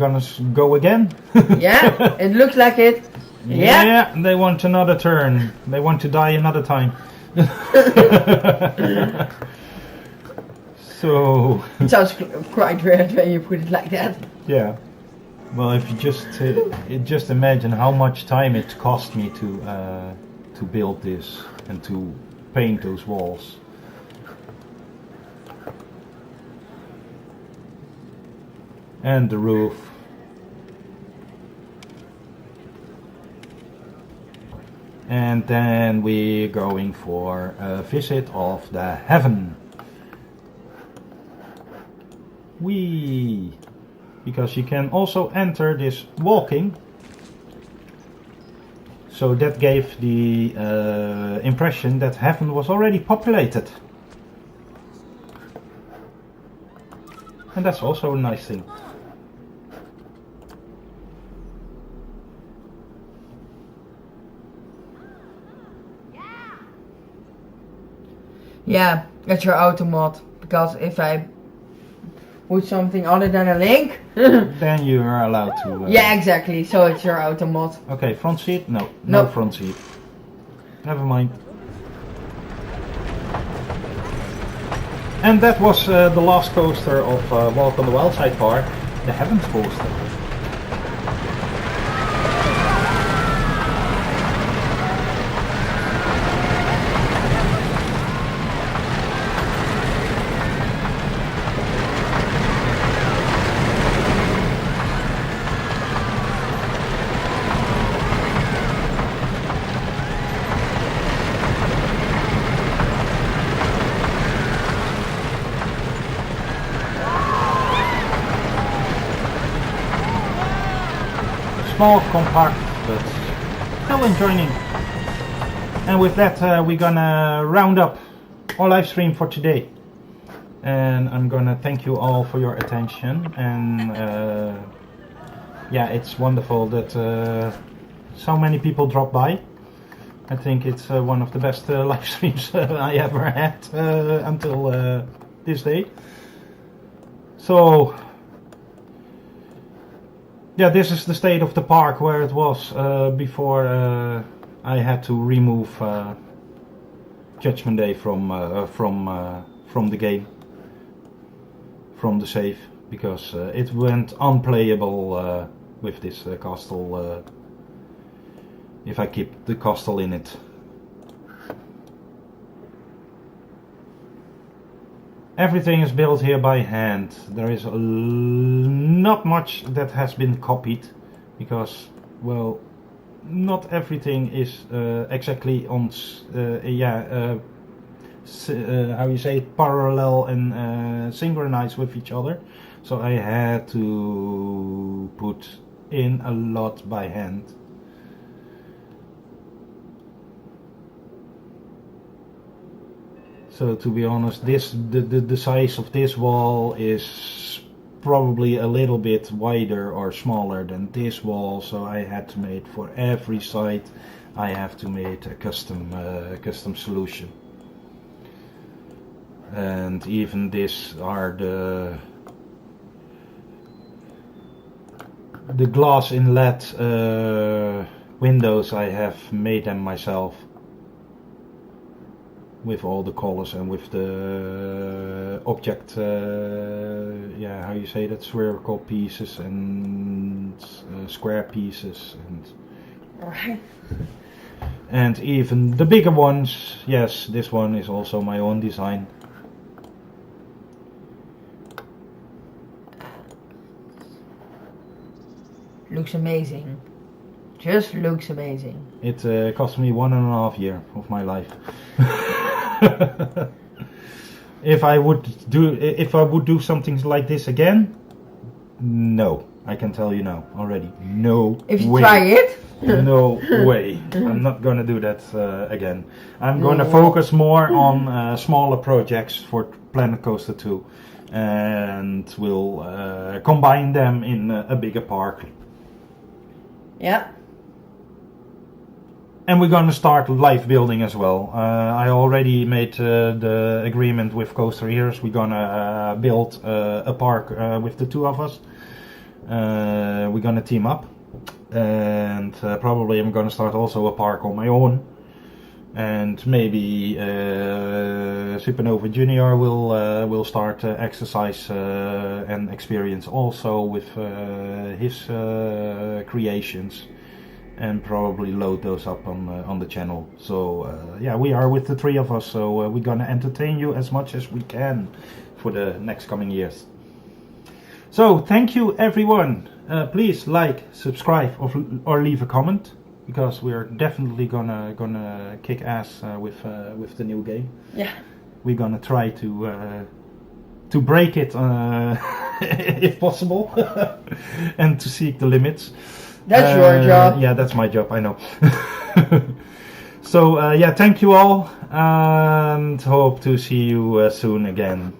go again? Yeah, it looks like it. Yeah, they want another turn. They want to die another time. So it sounds quite weird when you put it like that. Yeah. Well, if you just imagine how much time it cost me to build this and to paint those walls. And the roof. And then we're going for a visit of the heaven. Because you can also enter this walking. So that gave the impression that heaven was already populated. And that's also a nice thing. Yeah, that's your auto mod. Because if I put something other than a link, then you are allowed to. Yeah, exactly. So it's your auto mod. Okay, front seat? No, No. no front seat. Never mind. And that was the last coaster of Walk on the Wild Side Park, the Heavens coaster. Small, compact, but still enjoying. And with that, we're gonna round up our live stream for today. And I'm gonna thank you all for your attention. And yeah, it's wonderful that so many people drop by. I think it's one of the best live streams I ever had until this day. So. Yeah, this is the state of the park where it was before I had to remove Judgment Day from the game, from the save, because it went unplayable with this castle if I keep the castle in it. Everything is built here by hand. There is not much that has been copied, because, well, not everything is exactly on, how you say it, parallel and synchronized with each other. So I had to put in a lot by hand. So to be honest, the size of this wall is probably a little bit wider or smaller than this wall, so I had to make for every side I have to make a custom solution. And even this are the glass inlet windows. I have made them myself, with all the colors and with the object, how you say that, spherical pieces and square pieces, and even the bigger ones. Yes, this one is also my own design. Looks amazing. Just looks amazing. It cost me 1.5 years of my life. If I would do something like this again, no, I can tell you now already. No. If you way. try it. No way. I'm not gonna do that again. I'm gonna focus more on smaller projects for Planet Coaster 2, and we'll combine them in a bigger park. Yeah. And we're gonna start live building as well. I already made the agreement with Coaster Heroes. We're gonna build a park with the two of us. We're gonna team up, and probably I'm gonna start also a park on my own. And maybe Supernova Junior will start exercise and experience also with his creations, and probably load those up on the channel. So we are with the three of us, so we're gonna entertain you as much as we can for the next coming years. So thank you everyone. Please like, subscribe, or leave a comment, because we're definitely gonna kick ass with the new game. Yeah. We're gonna try to break it if possible, and to seek the limits. That's your job. Yeah, that's my job, I know. So thank you all, and hope to see you soon again.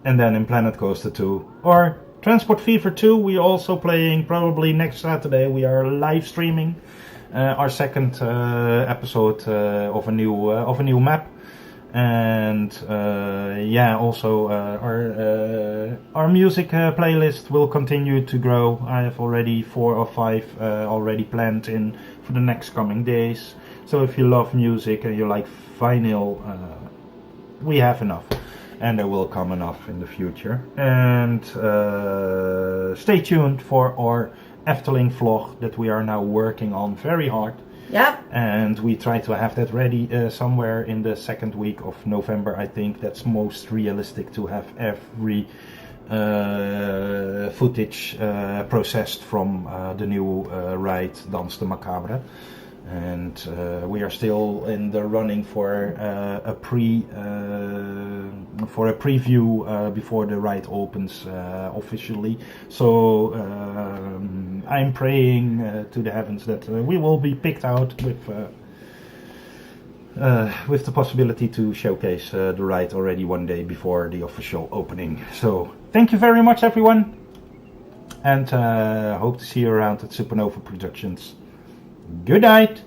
And then in Planet Coaster 2 or Transport Fever 2, we're also playing probably next Saturday. We are live streaming our second episode of a new map. And also our music playlist will continue to grow. I have already 4 or 5 already planned in for the next coming days. So if you love music and you like vinyl, we have enough, and there will come enough in the future. And stay tuned for our Efteling vlog that we are now working on very hard. Yeah. And we try to have that ready somewhere in the second week of November. I think that's most realistic, to have every footage processed from the new ride Danse de Macabre. And we are still in the running for a preview before the ride opens officially. So I'm praying to the heavens that we will be picked out with the possibility to showcase the ride already one day before the official opening. So thank you very much everyone, and hope to see you around at Supernova Productions. Good night!